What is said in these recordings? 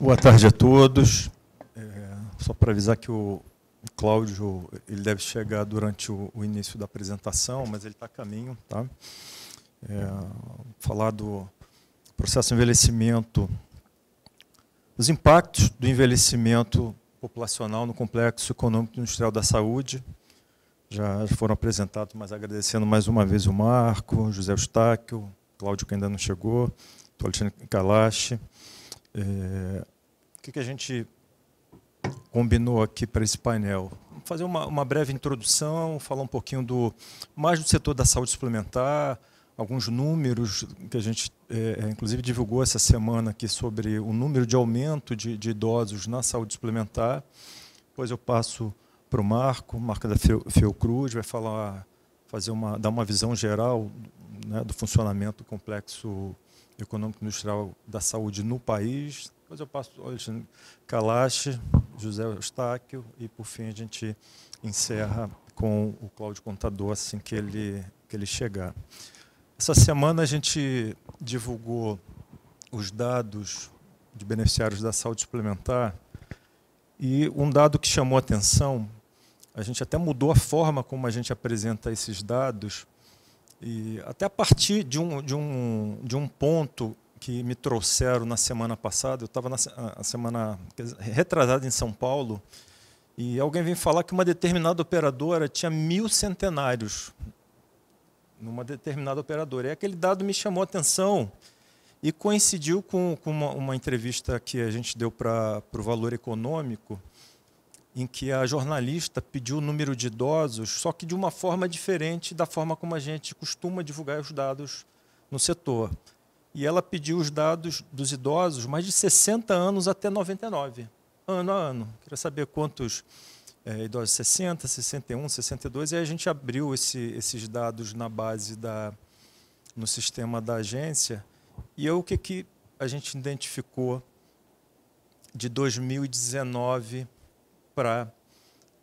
Boa tarde a todos. Só para avisar que o Cláudio ele deve chegar durante o início da apresentação, mas ele está a caminho. Tá? Falar do processo de envelhecimento, os impactos do envelhecimento populacional no complexo econômico e industrial da saúde. Já foram apresentados, mas agradecendo mais uma vez o Marco, José Eustáquio, Cláudio que ainda não chegou, o Alexandre Kalash. O que a gente combinou aqui para esse painel? Vamos fazer uma breve introdução, falar um pouquinho mais do setor da saúde suplementar, alguns números que a gente, inclusive, divulgou essa semana aqui sobre o número de aumento de idosos na saúde suplementar. Depois eu passo para o Marco da Fiocruz, vai dar uma visão geral, né, do funcionamento do complexo econômico e industrial da saúde no país. Depois eu passo ao Alexandre Kalash, José Eustáquio e, por fim, a gente encerra com o Cláudio Contador assim que ele chegar. Essa semana a gente divulgou os dados de beneficiários da saúde suplementar e um dado que chamou a atenção, a gente até mudou a forma como a gente apresenta esses dados e até a partir de um ponto que me trouxeram na semana passada. Eu estava na semana retrasada em São Paulo e alguém veio falar que uma determinada operadora tinha 1000 centenários numa determinada operadora. E aquele dado me chamou a atenção e coincidiu com uma entrevista que a gente deu para o Valor Econômico, em que a jornalista pediu o número de idosos, só que de uma forma diferente da forma como a gente costuma divulgar os dados no setor. E ela pediu os dados dos idosos mais de 60 anos até 99, ano a ano. Queria saber quantos idosos, 60, 61, 62, e aí a gente abriu esses dados na base no sistema da agência. E o que a gente identificou de 2019 para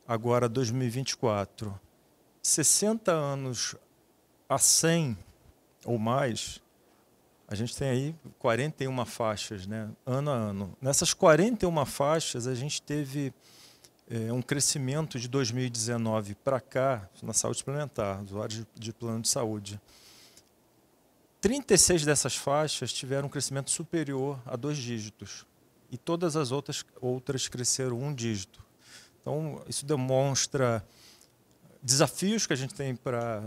agora 2024? 60 anos a 100 ou mais, a gente tem aí 41 faixas, né, ano a ano. Nessas 41 faixas, a gente teve um crescimento de 2019 para cá, na saúde suplementar, usuários de plano de saúde. 36 dessas faixas tiveram um crescimento superior a 2 dígitos. E todas as outras cresceram 1 dígito. Então, isso demonstra desafios que a gente tem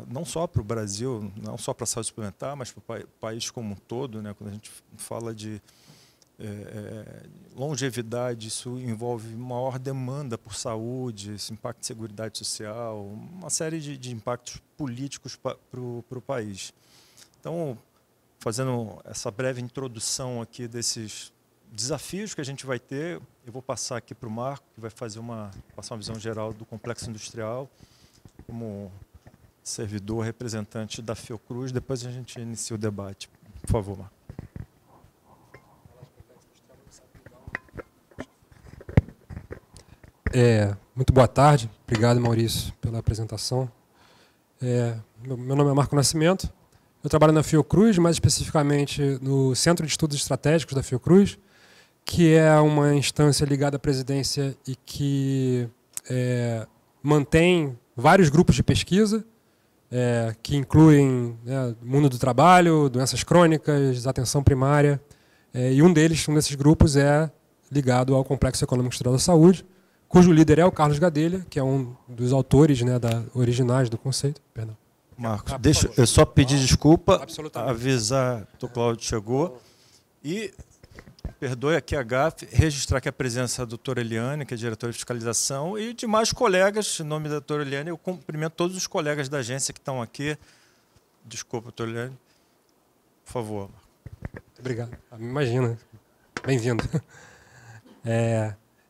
não só para o Brasil, não só para a saúde suplementar, mas para o país como um todo, né? Quando a gente fala de longevidade, isso envolve maior demanda por saúde, esse impacto de seguridade social, uma série de impactos políticos para o país. Então, fazendo essa breve introdução aqui desses desafios que a gente vai ter, eu vou passar aqui para o Marco, que vai passar uma visão geral do complexo industrial, como servidor representante da Fiocruz. Depois a gente inicia o debate. Por favor, Marco. Muito boa tarde. Obrigado, Maurício, pela apresentação. Meu nome é Marco Nascimento. Eu trabalho na Fiocruz, mais especificamente no Centro de Estudos Estratégicos da Fiocruz, que é uma instância ligada à presidência e que mantém vários grupos de pesquisa, que incluem mundo do trabalho, doenças crônicas, atenção primária, e um desses grupos é ligado ao Complexo Econômico e Industrial da Saúde, cujo líder é o Carlos Gadelha, que é um dos autores, originais do conceito. Perdão. Marcos, deixa eu só pedir desculpa, avisar que o Cláudio chegou e, perdoe aqui a gafe, registrar aqui a presença da doutora Eliane, que é diretora de fiscalização, e demais colegas. Em nome da doutora Eliane, eu cumprimento todos os colegas da agência que estão aqui. Desculpa, doutora Eliane. Por favor. Obrigado. Imagina. Bem-vindo.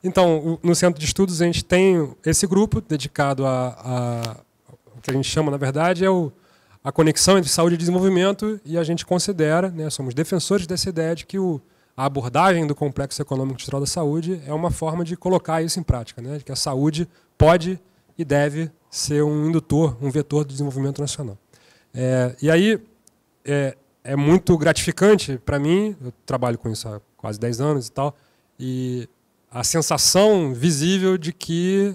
Então, no Centro de Estudos, a gente tem esse grupo dedicado o que a gente chama, na verdade, a conexão entre saúde e desenvolvimento, e a gente considera, somos defensores dessa ideia de que a abordagem do complexo econômico industrial da saúde é uma forma de colocar isso em prática, de que a saúde pode e deve ser um indutor, um vetor do desenvolvimento nacional. E aí, é muito gratificante para mim, eu trabalho com isso há quase 10 anos e tal, e a sensação visível de que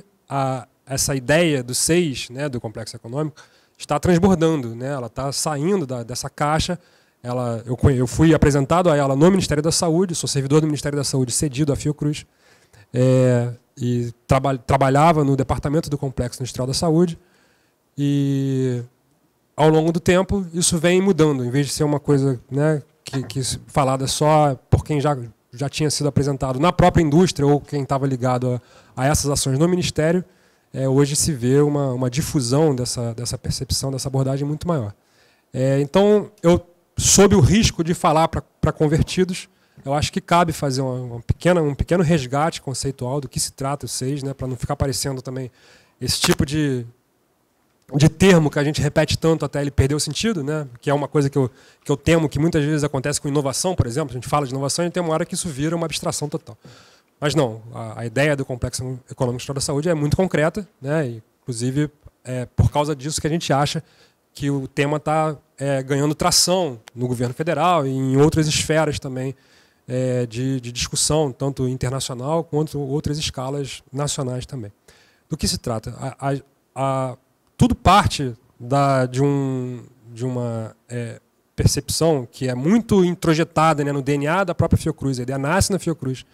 essa ideia do SEIS, né, do complexo econômico, está transbordando, né? Ela está saindo dessa caixa. Eu fui apresentado a ela no Ministério da Saúde, sou servidor do Ministério da Saúde cedido à Fiocruz, e trabalhava no departamento do Complexo Industrial da Saúde, e ao longo do tempo isso vem mudando, em vez de ser uma coisa, né, que falada só por quem já tinha sido apresentado na própria indústria ou quem estava ligado a essas ações no Ministério, hoje se vê uma difusão dessa percepção, dessa abordagem muito maior. Então, sob o risco de falar para convertidos, eu acho que cabe fazer um pequeno resgate conceitual do que se trata o SEIS, né, para não ficar parecendo também esse tipo de termo que a gente repete tanto até ele perder o sentido, né, que é uma coisa que eu temo que muitas vezes acontece com inovação, por exemplo. A gente fala de inovação e tem uma hora que isso vira uma abstração total. Mas não, a ideia do Complexo Econômico Industrial da Saúde é muito concreta, né, e, inclusive, é por causa disso que a gente acha que o tema está ganhando tração no governo federal e em outras esferas também de discussão, tanto internacional quanto outras escalas nacionais também. Do que se trata? Tudo parte de uma percepção que é muito introjetada, né, no DNA da própria Fiocruz. A ideia nasce na Fiocruz,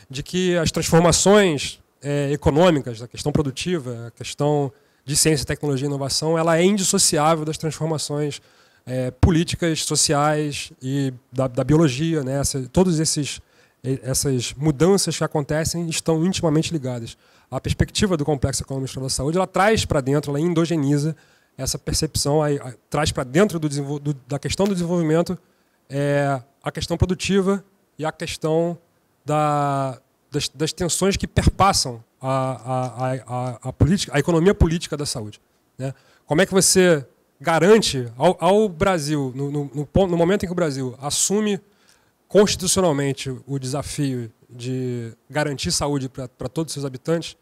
de que as transformações econômicas, a questão produtiva, a questão de ciência, tecnologia e inovação, ela é indissociável das transformações políticas, sociais e da biologia, né? Todas essas mudanças que acontecem estão intimamente ligadas. A perspectiva do Complexo Econômico Industrial da Saúde, ela traz para dentro, ela endogeniza essa percepção, traz para dentro da questão do desenvolvimento a questão produtiva e a questão das tensões que perpassam a economia política da saúde, né? Como é que você garante ao Brasil, no momento em que o Brasil assume constitucionalmente o desafio de garantir saúde para todos os seus habitantes,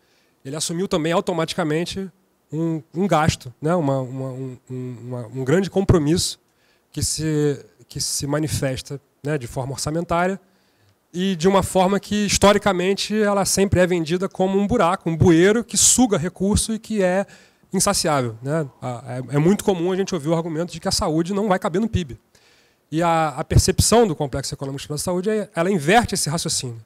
ele assumiu também automaticamente um gasto, né? Um grande compromisso que se manifesta, né, de forma orçamentária e de uma forma que, historicamente, ela sempre é vendida como um buraco, um bueiro que suga recurso e que é insaciável, né? É muito comum a gente ouvir o argumento de que a saúde não vai caber no PIB. E a percepção do Complexo Econômico da Saúde, ela inverte esse raciocínio.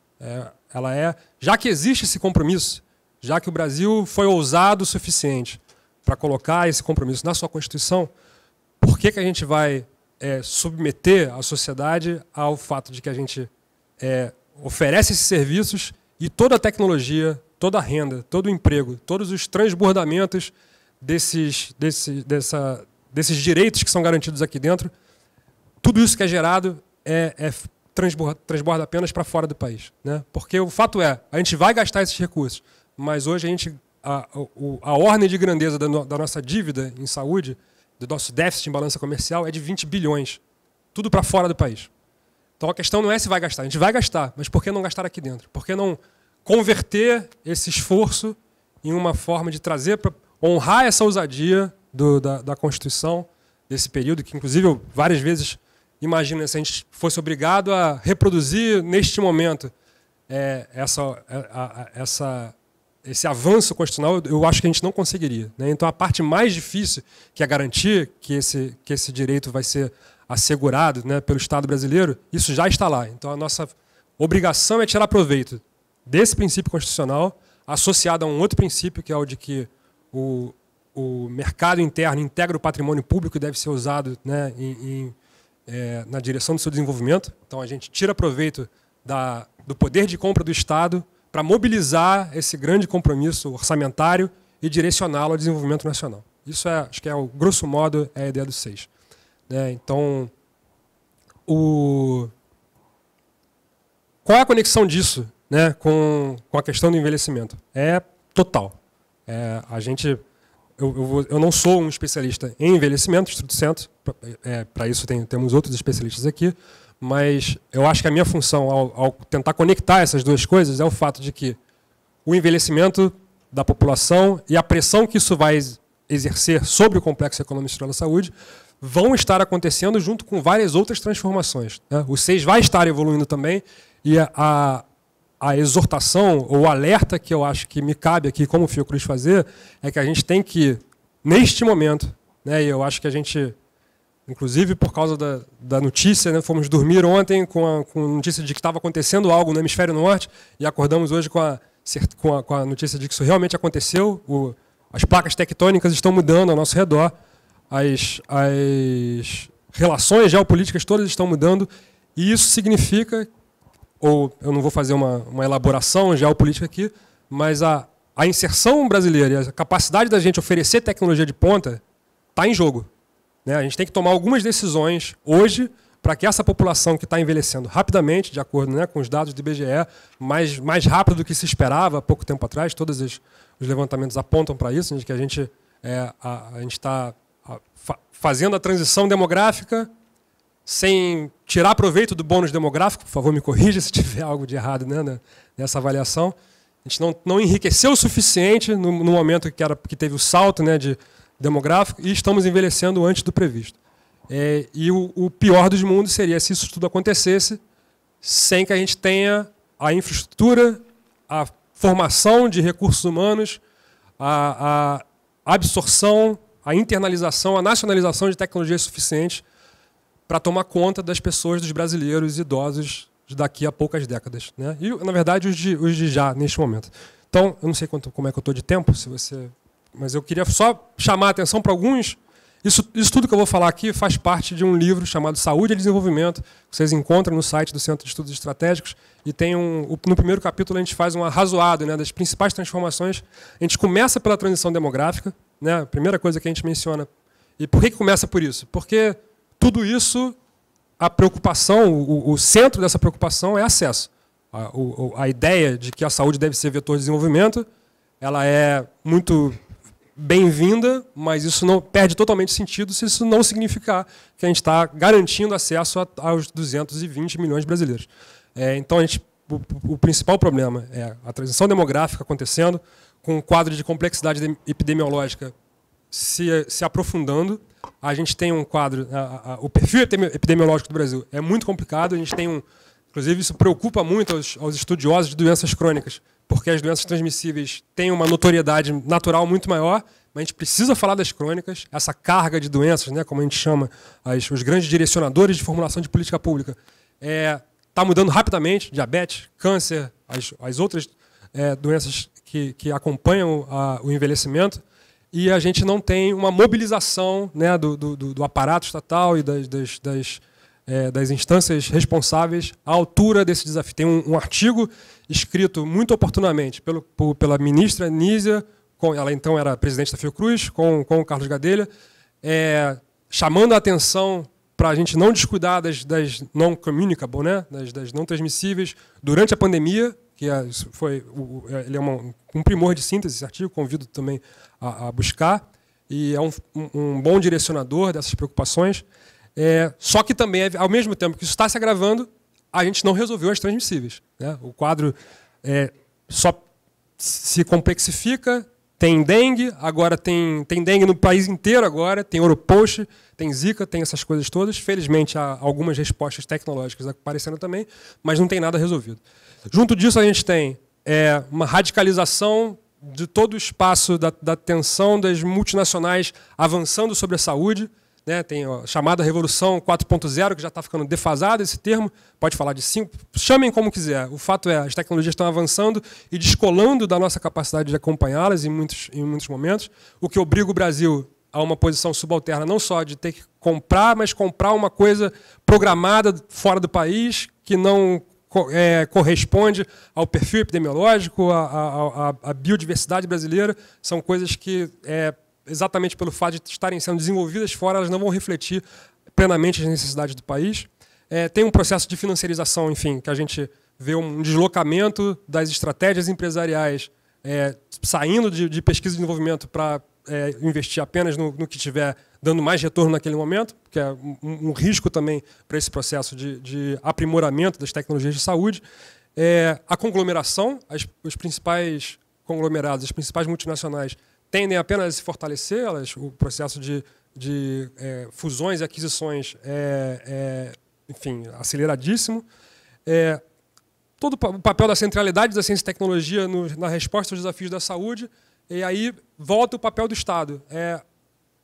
Já que existe esse compromisso, já que o Brasil foi ousado o suficiente para colocar esse compromisso na sua Constituição, por que a gente vai submeter a sociedade ao fato de que a gente oferece esses serviços e toda a tecnologia, toda a renda, todo o emprego, todos os transbordamentos desses direitos que são garantidos aqui dentro, tudo isso que é gerado transborda apenas para fora do país, né? Porque o fato a gente vai gastar esses recursos, mas hoje a ordem de grandeza da nossa dívida em saúde, do nosso déficit em balança comercial, é de 20 bilhões, tudo para fora do país. Então a questão não é se vai gastar, a gente vai gastar, mas por que não gastar aqui dentro? Por que não converter esse esforço em uma forma de trazer para honrar essa ousadia da Constituição desse período, que inclusive eu várias vezes imagino, se a gente fosse obrigado a reproduzir neste momento esse avanço constitucional, eu acho que a gente não conseguiria, né? Então a parte mais difícil, que é garantir que esse direito vai ser assegurado, né, pelo Estado brasileiro, isso já está lá. Então a nossa obrigação é tirar proveito desse princípio constitucional, associado a um outro princípio, que é o de que o mercado interno integra o patrimônio público e deve ser usado, né, na direção do seu desenvolvimento. Então a gente tira proveito do poder de compra do Estado para mobilizar esse grande compromisso orçamentário e direcioná-lo ao desenvolvimento nacional. Isso acho que grosso modo, é a ideia do SEIS. Então, qual é a conexão disso, né, com a questão do envelhecimento? É total. Eu não sou um especialista em envelhecimento, estudo centro, para isso temos outros especialistas aqui, mas eu acho que a minha função, ao tentar conectar essas duas coisas, é o fato de que o envelhecimento da população e a pressão que isso vai exercer sobre o Complexo Econômico Industrial da Saúde vão estar acontecendo junto com várias outras transformações, né? O SEIS vai estar evoluindo também e a a exortação ou o alerta que eu acho que me cabe aqui, como Fiocruz, fazer, é que a gente tem que, neste momento, né, e eu acho que a gente, inclusive por causa da notícia, né, fomos dormir ontem com a notícia de que estava acontecendo algo no hemisfério norte e acordamos hoje com a notícia de que isso realmente aconteceu. As placas tectônicas estão mudando ao nosso redor, as relações geopolíticas todas estão mudando, e isso significa, ou eu não vou fazer uma elaboração geopolítica aqui, mas a inserção brasileira e a capacidade da gente oferecer tecnologia de ponta está em jogo. Né? A gente tem que tomar algumas decisões hoje para que essa população que está envelhecendo rapidamente, de acordo, né, com os dados do IBGE, mais rápido do que se esperava há pouco tempo atrás, todos os levantamentos apontam para isso, de que a gente está fazendo a transição demográfica sem tirar proveito do bônus demográfico. Por favor, me corrija se tiver algo de errado, né, nessa avaliação. A gente não enriqueceu o suficiente no momento que teve o salto, né, demográfico, e estamos envelhecendo antes do previsto. E o pior dos mundos seria se isso tudo acontecesse sem que a gente tenha a infraestrutura, a formação de recursos humanos, a absorção, a internalização, a nacionalização de tecnologias suficientes para tomar conta das pessoas, dos brasileiros idosos de daqui a poucas décadas. Né? E, na verdade, os de já, neste momento. Então, eu não sei como é que eu estou de tempo, mas eu queria só chamar a atenção para alguns. Isso tudo que eu vou falar aqui faz parte de um livro chamado Saúde e Desenvolvimento, que vocês encontram no site do Centro de Estudos Estratégicos, e tem no primeiro capítulo a gente faz um arrazoado, né, das principais transformações. A gente começa pela transição demográfica, né, a primeira coisa que a gente menciona. E por que começa por isso? Porque tudo isso, a preocupação, o centro dessa preocupação é acesso. A ideia de que a saúde deve ser vetor de desenvolvimento, ela é muito bem-vinda, mas isso não perde totalmente sentido se isso não significar que a gente está garantindo acesso aos 220 milhões de brasileiros. Então, o principal problema é a transição demográfica acontecendo, com um quadro de complexidade epidemiológica se aprofundando. A gente tem um quadro, o perfil epidemiológico do Brasil é muito complicado, a gente tem inclusive isso preocupa muito aos estudiosos de doenças crônicas, porque as doenças transmissíveis têm uma notoriedade natural muito maior, mas a gente precisa falar das crônicas, essa carga de doenças, né, como a gente chama, os grandes direcionadores de formulação de política pública, está mudando rapidamente, diabetes, câncer, as outras doenças que acompanham o envelhecimento, e a gente não tem uma mobilização, né, do aparato estatal e das instâncias responsáveis à altura desse desafio. Tem um artigo escrito muito oportunamente pela ministra Nízia, ela então era presidente da Fiocruz, com o Carlos Gadelha, chamando a atenção para a gente não descuidar das non-communicable, né, das não transmissíveis, durante a pandemia, que ele é um primor de síntese, esse artigo, convido também a buscar, e é um bom direcionador dessas preocupações. Só que também, ao mesmo tempo que isso está se agravando, a gente não resolveu as transmissíveis. Né? O quadro só se complexifica, tem dengue, agora tem dengue no país inteiro, agora tem Oropoche, tem Zika, tem essas coisas todas. Felizmente, há algumas respostas tecnológicas aparecendo também, mas não tem nada resolvido. Junto disso, a gente tem uma radicalização de todo o espaço da tensão das multinacionais avançando sobre a saúde. Né, tem a chamada Revolução 4.0, que já está ficando defasado esse termo, pode falar de 5, chamem como quiser. O fato é, as tecnologias estão avançando e descolando da nossa capacidade de acompanhá-las em muitos momentos, o que obriga o Brasil a uma posição subalterna, não só de ter que comprar, mas comprar uma coisa programada fora do país, que não corresponde ao perfil epidemiológico, à biodiversidade brasileira. São coisas que exatamente pelo fato de estarem sendo desenvolvidas fora, elas não vão refletir plenamente as necessidades do país. Tem um processo de financiarização, enfim, que a gente vê um deslocamento das estratégias empresariais saindo de pesquisa e desenvolvimento para investir apenas no que estiver dando mais retorno naquele momento, que é um risco também para esse processo de aprimoramento das tecnologias de saúde. A conglomeração, os principais conglomerados, as principais multinacionais, tendem apenas a se fortalecer, o processo de fusões e aquisições enfim, aceleradíssimo. todo o papel da centralidade da ciência e tecnologia na resposta aos desafios da saúde, e aí volta o papel do Estado.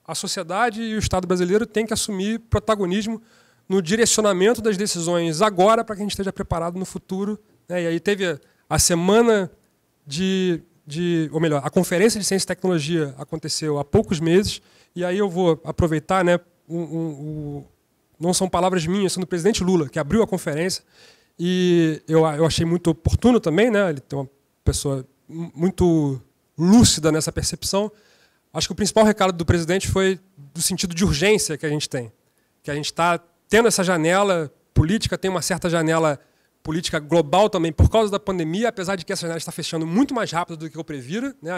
A sociedade e o Estado brasileiro têm que assumir protagonismo no direcionamento das decisões agora, para que a gente esteja preparado no futuro. E aí teve a semana ou melhor, a Conferência de Ciência e Tecnologia aconteceu há poucos meses, e aí eu vou aproveitar, né, não são palavras minhas, são do presidente Lula, que abriu a conferência, e eu achei muito oportuno também, né, ele tem uma pessoa muito lúcida nessa percepção. Acho que o principal recado do presidente foi do sentido de urgência que a gente tem, que a gente está tendo essa janela política, tem uma certa janela política global também por causa da pandemia, apesar de que essa janela está fechando muito mais rápido do que eu previra, né?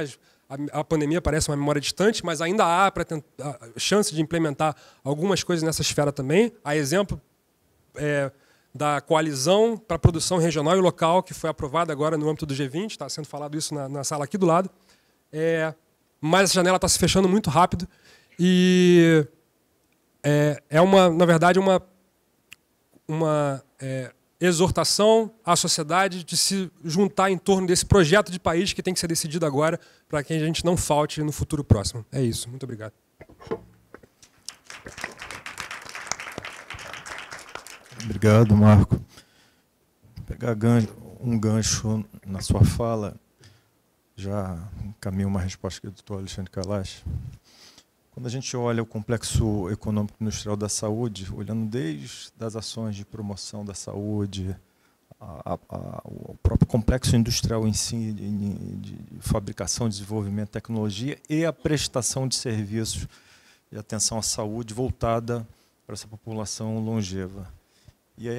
A pandemia parece uma memória distante, mas ainda há a chance de implementar algumas coisas nessa esfera também. A exemplo da coalizão para a produção regional e local, que foi aprovada agora no âmbito do G20, está sendo falado isso na sala aqui do lado. Mas essa janela está se fechando muito rápido e na verdade, uma exortação à sociedade de se juntar em torno desse projeto de país que tem que ser decidido agora para que a gente não falte no futuro próximo. É isso. Muito obrigado. Obrigado, Marco. Vou pegar um gancho na sua fala, já encaminho uma resposta aqui do doutor Alexandre Kalash. Quando a gente olha o complexo econômico industrial da saúde, olhando desde as ações de promoção da saúde, o próprio complexo industrial em si, de fabricação, desenvolvimento, tecnologia e a prestação de serviços de atenção à saúde voltada para essa população longeva. E aí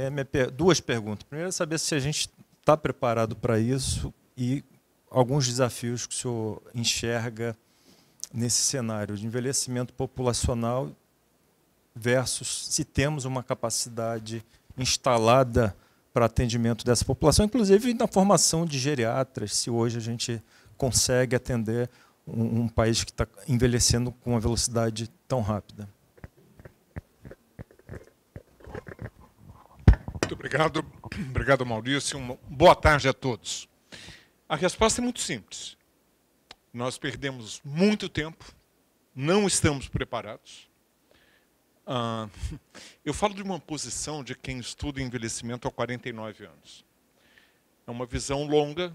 duas perguntas. Primeiro é saber se a gente está preparado para isso e alguns desafios que o senhor enxerga nesse cenário de envelhecimento populacional versus se temos uma capacidade instalada para atendimento dessa população, inclusive na formação de geriatras, se hoje a gente consegue atender um país que está envelhecendo com uma velocidade tão rápida. Muito obrigado. Obrigado, Maurício. Uma boa tarde a todos. A resposta é muito simples. Nós perdemos muito tempo, não estamos preparados. Eu falo de uma posição de quem estuda envelhecimento há 49 anos. É uma visão longa.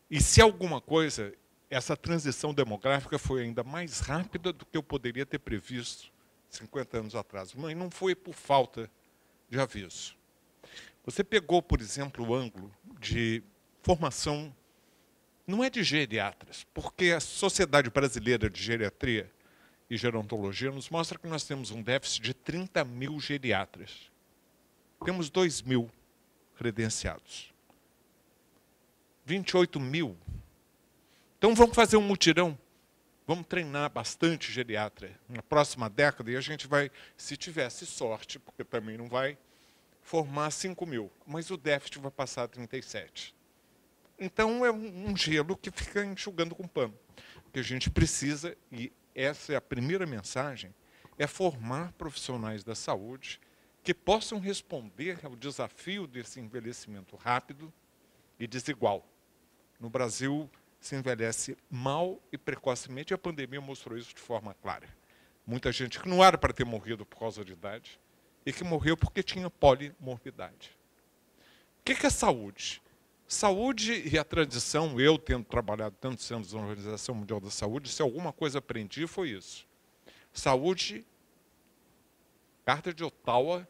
E se alguma coisa, essa transição demográfica foi ainda mais rápida do que eu poderia ter previsto 50 anos atrás. Mas não foi por falta de aviso. Você pegou, por exemplo, o ângulo de formação. Não é de geriatras, porque a Sociedade Brasileira de Geriatria e Gerontologia nos mostra que nós temos um déficit de 30 mil geriatras. Temos 2 mil credenciados. 28 mil. Então vamos fazer um mutirão. Vamos treinar bastante geriatra na próxima década e a gente vai, se tivesse sorte, porque também não vai, formar 5 mil. Mas o déficit vai passar a 37. Então, é um gelo que fica enxugando com pano. O que a gente precisa, e essa é a primeira mensagem, é formar profissionais da saúde que possam responder ao desafio desse envelhecimento rápido e desigual. No Brasil, se envelhece mal e precocemente, e a pandemia mostrou isso de forma clara. Muita gente que não era para ter morrido por causa de idade e que morreu porque tinha polimorbidade. O que é saúde? Saúde e a tradição, eu tendo trabalhado tantos anos na Organização Mundial da Saúde, se alguma coisa aprendi foi isso. Saúde, Carta de Ottawa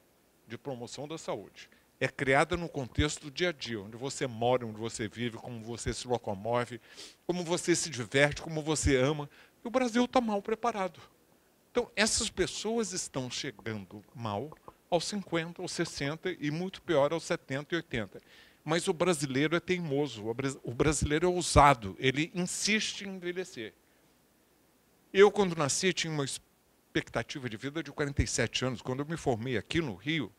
de Promoção da Saúde, é criada no contexto do dia a dia, onde você mora, onde você vive, como você se locomove, como você se diverte, como você ama. E o Brasil está mal preparado. Então, essas pessoas estão chegando mal aos 50, aos 60 e muito pior aos 70 e 80. Mas o brasileiro é teimoso, o brasileiro é ousado, ele insiste em envelhecer. Eu, quando nasci, tinha uma expectativa de vida de 47 anos. Quando eu me formei aqui no Rio,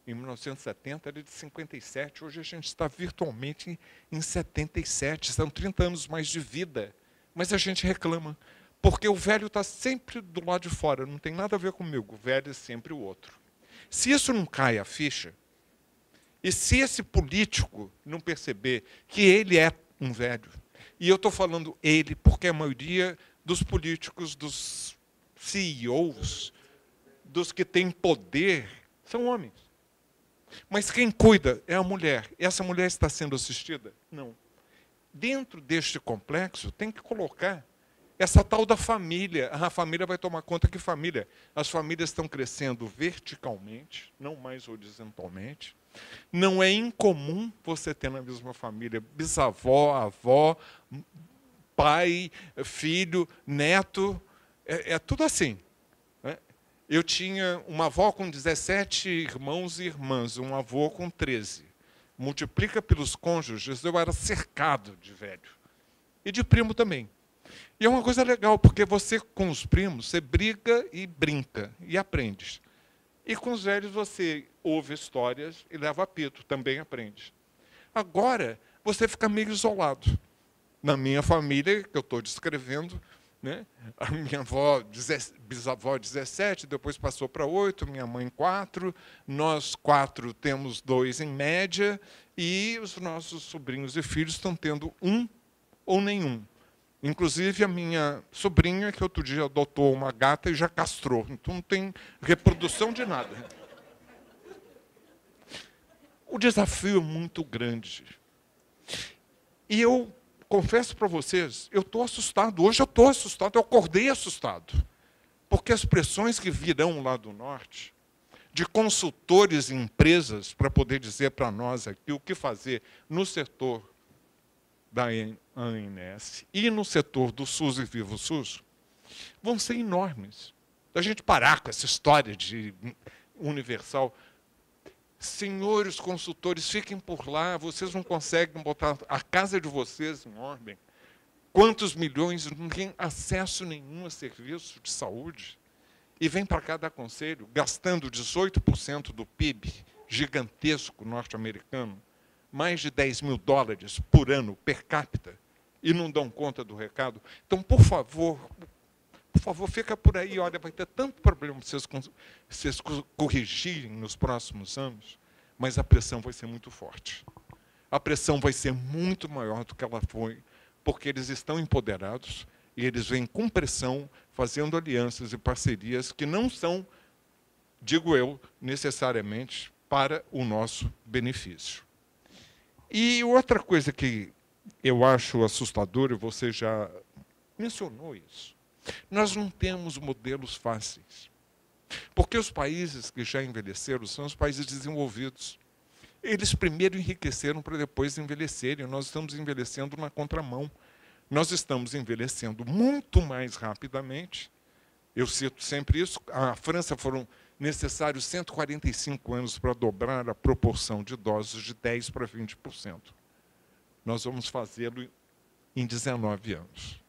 em 1970, era de 57. Hoje a gente está virtualmente em 77. São 30 anos mais de vida. Mas a gente reclama, porque o velho está sempre do lado de fora. Não tem nada a ver comigo. O velho é sempre o outro. Se isso não cai a ficha, E se esse político não perceber que ele é um velho, e eu estou falando ele porque a maioria dos políticos, dos CEOs, dos que têm poder, são homens. Mas quem cuida é a mulher. E essa mulher está sendo assistida? Não. Dentro deste complexo, tem que colocar essa tal da família. A família vai tomar conta. Que família? As famílias estão crescendo verticalmente, não mais horizontalmente. Não é incomum você ter na mesma família bisavó, avó, pai, filho, neto. É tudo assim. Né? Eu tinha uma avó com 17 irmãos e irmãs, um avô com 13. Multiplica pelos cônjuges, eu era cercado de velho. E de primo também. E é uma coisa legal, porque você, com os primos, você briga e brinca, e aprende. E com os velhos você ouve histórias e leva apito, também aprende. Agora, você fica meio isolado. Na minha família, que eu estou descrevendo, né? A minha bisavó 17, depois passou para 8, minha mãe 4, nós 4 temos 2 em média, e os nossos sobrinhos e filhos estão tendo 1 ou nenhum. Inclusive a minha sobrinha, que outro dia adotou uma gata e já castrou, então não tem reprodução de nada. O desafio é muito grande. E eu confesso para vocês, eu estou assustado. Hoje eu estou assustado, eu acordei assustado. Porque as pressões que virão lá do norte, de consultores e empresas, para poder dizer para nós aqui o que fazer no setor da ANS e no setor do SUS e Vivo SUS, vão ser enormes. A gente parar com essa história de universal. Senhores consultores, fiquem por lá, vocês não conseguem botar a casa de vocês em ordem. Quantos milhões não têm acesso nenhum a serviço de saúde? E vem para cá dar conselho, gastando 18% do PIB gigantesco norte-americano, mais de 10 mil dólares por ano per capita, e não dão conta do recado. Então, por favor, fica por aí. Olha, vai ter tanto problema para vocês corrigirem nos próximos anos, mas a pressão vai ser muito forte. A pressão vai ser muito maior do que ela foi, porque eles estão empoderados e eles vêm com pressão, fazendo alianças e parcerias que não são, digo eu, necessariamente para o nosso benefício. E outra coisa que eu acho assustadora, e você já mencionou isso, nós não temos modelos fáceis. Porque os países que já envelheceram são os países desenvolvidos. Eles primeiro enriqueceram para depois envelhecerem. Nós estamos envelhecendo na contramão. Nós estamos envelhecendo muito mais rapidamente. Eu cito sempre isso. A França foram necessários 145 anos para dobrar a proporção de idosos de 10% para 20%. Nós vamos fazê-lo em 19 anos.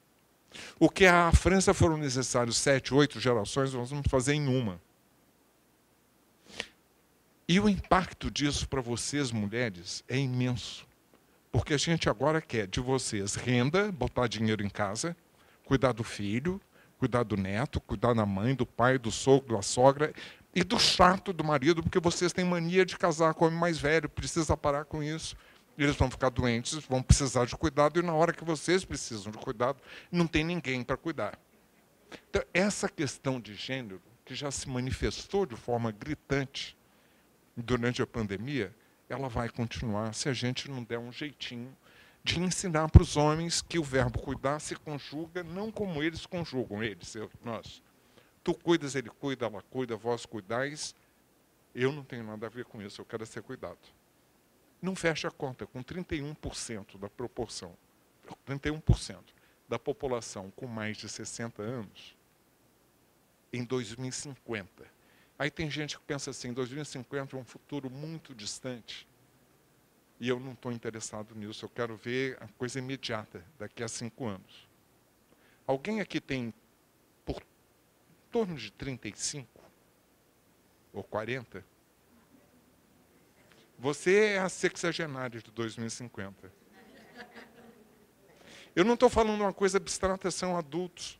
O que a França foram necessários 7, 8 gerações, nós vamos fazer em uma. E o impacto disso para vocês, mulheres, é imenso. Porque a gente agora quer de vocês renda, botar dinheiro em casa, cuidar do filho, cuidar do neto, cuidar da mãe, do pai, do sogro, da sogra e do chato do marido, porque vocês têm mania de casar com o homem mais velho, precisa parar com isso. Eles vão ficar doentes, vão precisar de cuidado, e na hora que vocês precisam de cuidado, não tem ninguém para cuidar. Então, essa questão de gênero, que já se manifestou de forma gritante durante a pandemia, ela vai continuar se a gente não der um jeitinho de ensinar para os homens que o verbo cuidar se conjuga não como eles conjugam, nós. Tu cuidas, ele cuida, ela cuida, vós cuidais. Eu não tenho nada a ver com isso, eu quero ser cuidado. Não fecha a conta, com 31% da proporção, 31% da população com mais de 60 anos, em 2050. Aí tem gente que pensa assim, 2050 é um futuro muito distante. E eu não estou interessado nisso, eu quero ver a coisa imediata, daqui a 5 anos. Alguém aqui tem por torno de 35 ou 40? Você é a sexagenária de 2050. Eu não estou falando uma coisa abstrata, são adultos.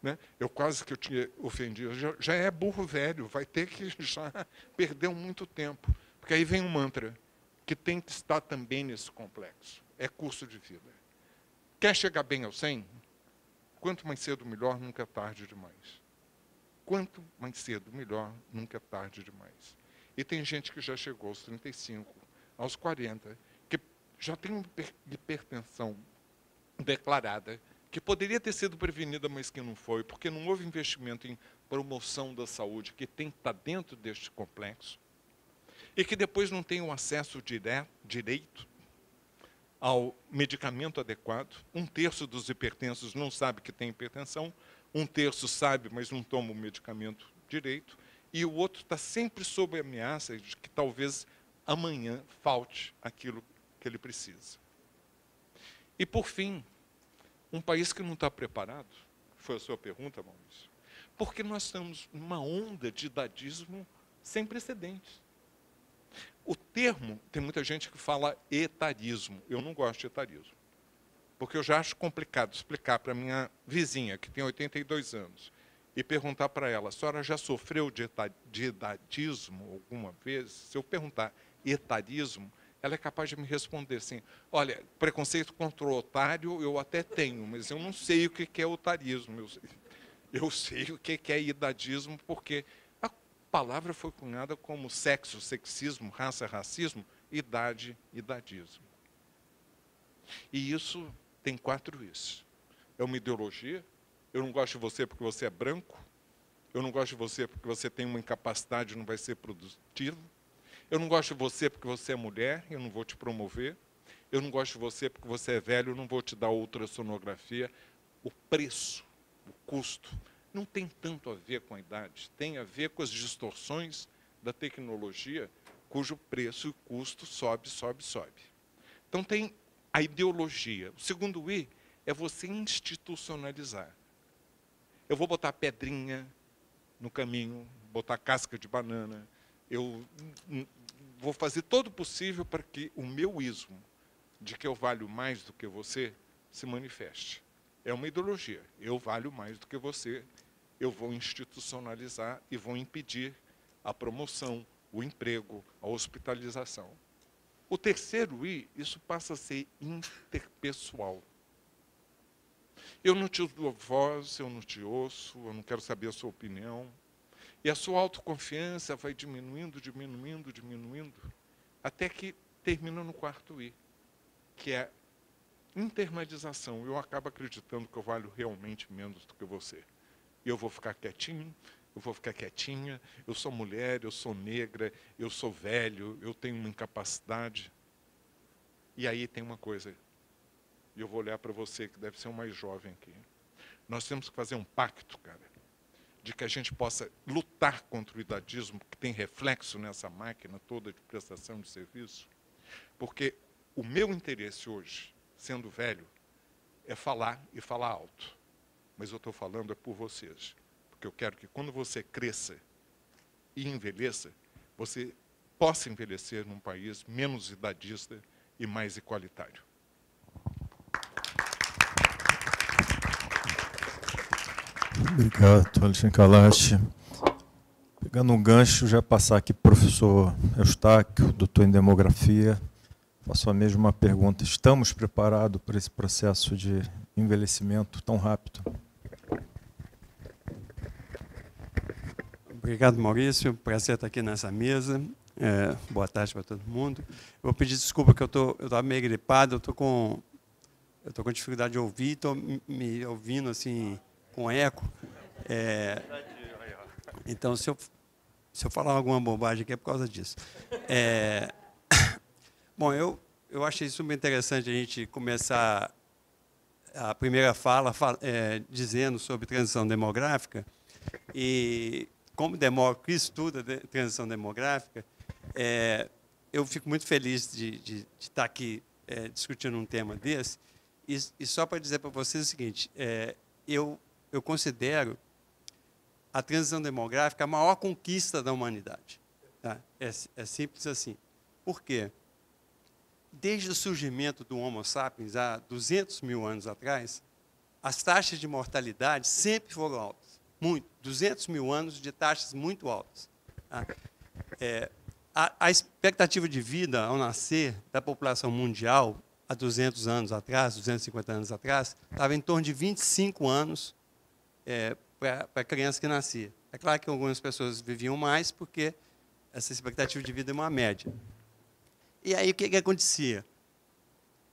Né? Eu quase que eu tinha ofendido. Já é burro velho, vai ter que já perdeu muito tempo. Porque aí vem um mantra. que tem que estar também nesse complexo. É curso de vida. Quer chegar bem aos 100? Quanto mais cedo, melhor, nunca é tarde demais. Quanto mais cedo, melhor, nunca é tarde demais. E tem gente que já chegou aos 35, aos 40, que já tem uma hipertensão declarada, que poderia ter sido prevenida, mas que não foi, porque não houve investimento em promoção da saúde, que tem que estar dentro deste complexo, e que depois não tem o acesso direito ao medicamento adequado. 1/3 dos hipertensos não sabe que tem hipertensão, 1/3 sabe, mas não toma o medicamento direito, e o outro está sempre sob ameaça de que talvez amanhã falte aquilo que ele precisa. E, por fim, um país que não está preparado, foi a sua pergunta, Maurício, porque nós estamos numa onda de idadismo sem precedentes. O termo, tem muita gente que fala etarismo. Eu não gosto de etarismo, porque eu já acho complicado explicar para minha vizinha, que tem 82 anos, e perguntar para ela, a senhora já sofreu de idadismo alguma vez? Se eu perguntar etarismo, ela é capaz de me responder assim, olha, preconceito contra o otário eu até tenho, mas eu não sei o que é otarismo. Eu sei o que é idadismo, porque a palavra foi cunhada como sexo, sexismo, raça, racismo, idade, idadismo. E isso tem 4 Is. É uma ideologia. Eu não gosto de você porque você é branco. Eu não gosto de você porque você tem uma incapacidade e não vai ser produtivo. Eu não gosto de você porque você é mulher, eu não vou te promover. Eu não gosto de você porque você é velho, eu não vou te dar ultrassonografia. O preço, o custo, não tem tanto a ver com a idade, tem a ver com as distorções da tecnologia, cujo preço e custo sobe, sobe, sobe. Então tem a ideologia. O segundo I é você institucionalizar. Eu vou botar pedrinha no caminho, botar casca de banana, eu vou fazer todo o possível para que o meu ismo, de que eu valho mais do que você, se manifeste. É uma ideologia. Eu valho mais do que você, eu vou institucionalizar e vou impedir a promoção, o emprego, a hospitalização. O terceiro I, isso passa a ser interpessoal. Eu não te dou voz, eu não te ouço, eu não quero saber a sua opinião. E a sua autoconfiança vai diminuindo, diminuindo, diminuindo, até que termina no 4º I, que é internalização. Eu acabo acreditando que eu valho realmente menos do que você. E eu vou ficar quietinho, eu vou ficar quietinha, eu sou mulher, eu sou negra, eu sou velho, eu tenho uma incapacidade. E aí tem uma coisa, e eu vou olhar para você, que deve ser o mais jovem aqui. Nós temos que fazer um pacto, cara, de que a gente possa lutar contra o idadismo, que tem reflexo nessa máquina toda de prestação de serviço, porque o meu interesse hoje, sendo velho, é falar e falar alto. Mas eu estou falando é por vocês, porque eu quero que quando você cresça e envelheça, você possa envelhecer num país menos idadista e mais igualitário. Obrigado, Alexandre Kalash. Pegando um gancho, já passar aqui para o professor Eustáquio, doutor em demografia. Faço a mesma pergunta. Estamos preparados para esse processo de envelhecimento tão rápido? Obrigado, Maurício. Prazer estar aqui nessa mesa. Boa tarde para todo mundo. Eu vou pedir desculpa que eu estava meio gripado, eu estou com dificuldade de ouvir, estou me ouvindo assim com eco. Então, se eu falar alguma bobagem aqui é por causa disso. Bom, eu achei super interessante a gente começar a primeira fala dizendo sobre transição demográfica. E como demógrafo que estuda transição demográfica, eu fico muito feliz de estar aqui discutindo um tema desse. E só para dizer para vocês o seguinte, eu considero a transição demográfica a maior conquista da humanidade. Tá? É simples assim. Por quê? Desde o surgimento do Homo sapiens, há 200 mil anos atrás, as taxas de mortalidade sempre foram altas. Muito. 200 mil anos de taxas muito altas. Tá? A expectativa de vida ao nascer da população mundial, há 200 anos atrás, 250 anos atrás, estava em torno de 25 anos para a criança que nascia. É claro que algumas pessoas viviam mais, porque essa expectativa de vida é uma média. E aí, o que acontecia?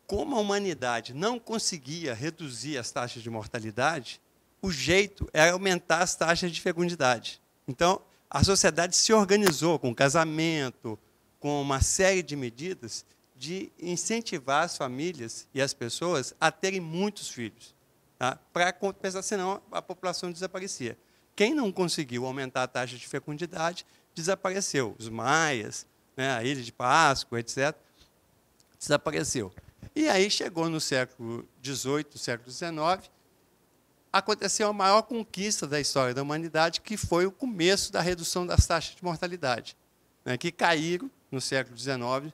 Como a humanidade não conseguia reduzir as taxas de mortalidade, o jeito era aumentar as taxas de fecundidade. Então, a sociedade se organizou com casamento, com uma série de medidas de incentivar as famílias e as pessoas a terem muitos filhos, tá? Para compensar, senão a população desaparecia. Quem não conseguiu aumentar a taxa de fecundidade desapareceu. Os maias, né, a Ilha de Páscoa, etc., desapareceu. E aí chegou no século XVIII, século XIX, aconteceu a maior conquista da história da humanidade, que foi o começo da redução das taxas de mortalidade, né, que caíram no século XIX,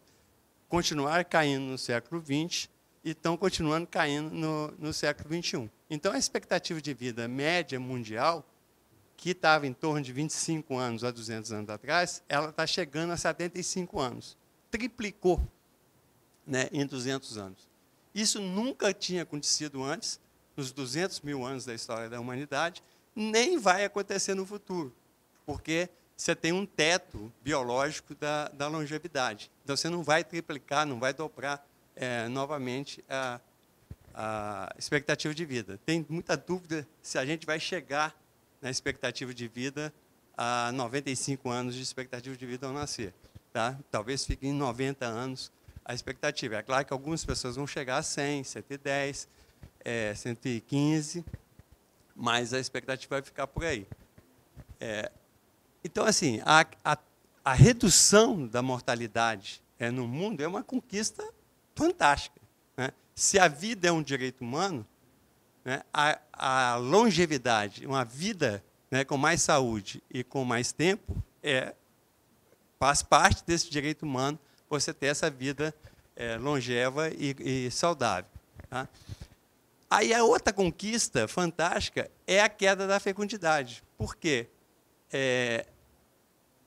continuaram caindo no século XX e estão continuando caindo no século XXI. Então, a expectativa de vida média mundial, que estava em torno de 25 anos a 200 anos atrás, ela está chegando a 75 anos. Triplicou, né, em 200 anos. Isso nunca tinha acontecido antes, nos 200 mil anos da história da humanidade, nem vai acontecer no futuro, porque você tem um teto biológico da longevidade. Então, você não vai triplicar, não vai dobrar novamente a expectativa de vida. Tem muita dúvida se a gente vai chegar na expectativa de vida a 95 anos de expectativa de vida ao nascer. Tá? Talvez fique em 90 anos a expectativa. É claro que algumas pessoas vão chegar a 100, 110, 115, mas a expectativa vai ficar por aí. Então, assim, a redução da mortalidade no mundo é uma conquista fantástica, né? Se a vida é um direito humano, né, a longevidade, uma vida, né, com mais saúde e com mais tempo, faz parte desse direito humano, você ter essa vida longeva e saudável. Tá? Aí a outra conquista fantástica é a queda da fecundidade. Por quê?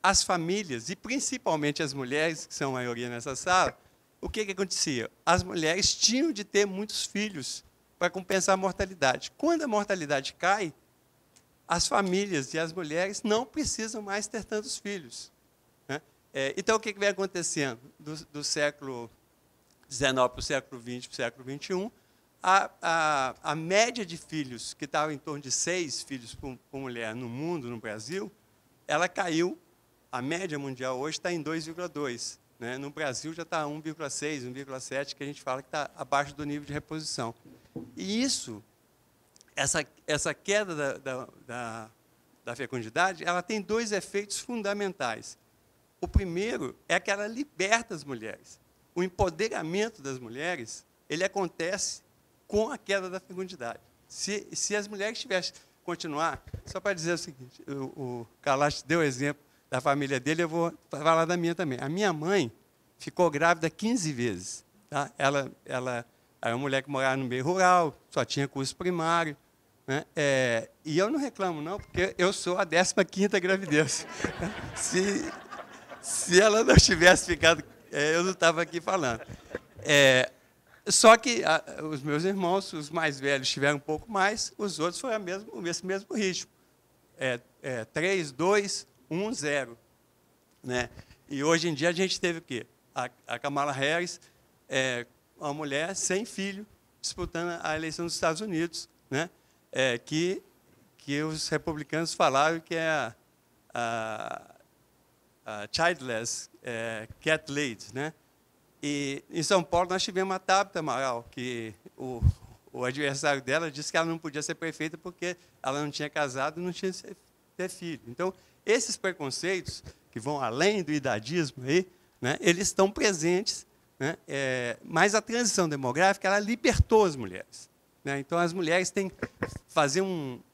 As famílias, e principalmente as mulheres, que são a maioria nessa sala, o que acontecia? As mulheres tinham de ter muitos filhos para compensar a mortalidade. Quando a mortalidade cai, as famílias e as mulheres não precisam mais ter tantos filhos, né? Então, o que vem acontecendo? Do século XIX para o século XX, para o século XXI, a média de filhos, que estava em torno de 6 filhos por mulher no mundo, no Brasil, ela caiu. A média mundial hoje está em 2,2. Né? No Brasil já está 1,6, 1,7, que a gente fala que está abaixo do nível de reposição. E isso, essa queda da fecundidade, ela tem 2 efeitos fundamentais. O primeiro é que ela liberta as mulheres. O empoderamento das mulheres, ele acontece com a queda da fecundidade. Se as mulheres tivessem continuar, só para dizer o seguinte, o Kalash deu o exemplo da família dele, eu vou falar da minha também. A minha mãe ficou grávida 15 vezes. Tá? Ela era uma mulher que morava no meio rural, só tinha curso primário. Né? E eu não reclamo, não, porque eu sou a 15ª gravidez. Se ela não tivesse ficado, eu não estava aqui falando. Só que os meus irmãos, os mais velhos, tiveram um pouco mais, os outros foi esse mesmo ritmo. 3, 2, 1, 0. Né? E hoje em dia a gente teve o quê? A Kamala Harris, uma mulher sem filho, disputando a eleição dos Estados Unidos, né? Que os republicanos falaram que é a childless cat lady, né? E em São Paulo nós tivemos a Tabita Amaral, que o adversário dela disse que ela não podia ser prefeita porque ela não tinha casado e não tinha ter filho. Então, esses preconceitos, que vão além do idadismo, aí, né, eles estão presentes, né, mas a transição demográfica ela libertou as mulheres. Né? Então, as mulheres têm que fazer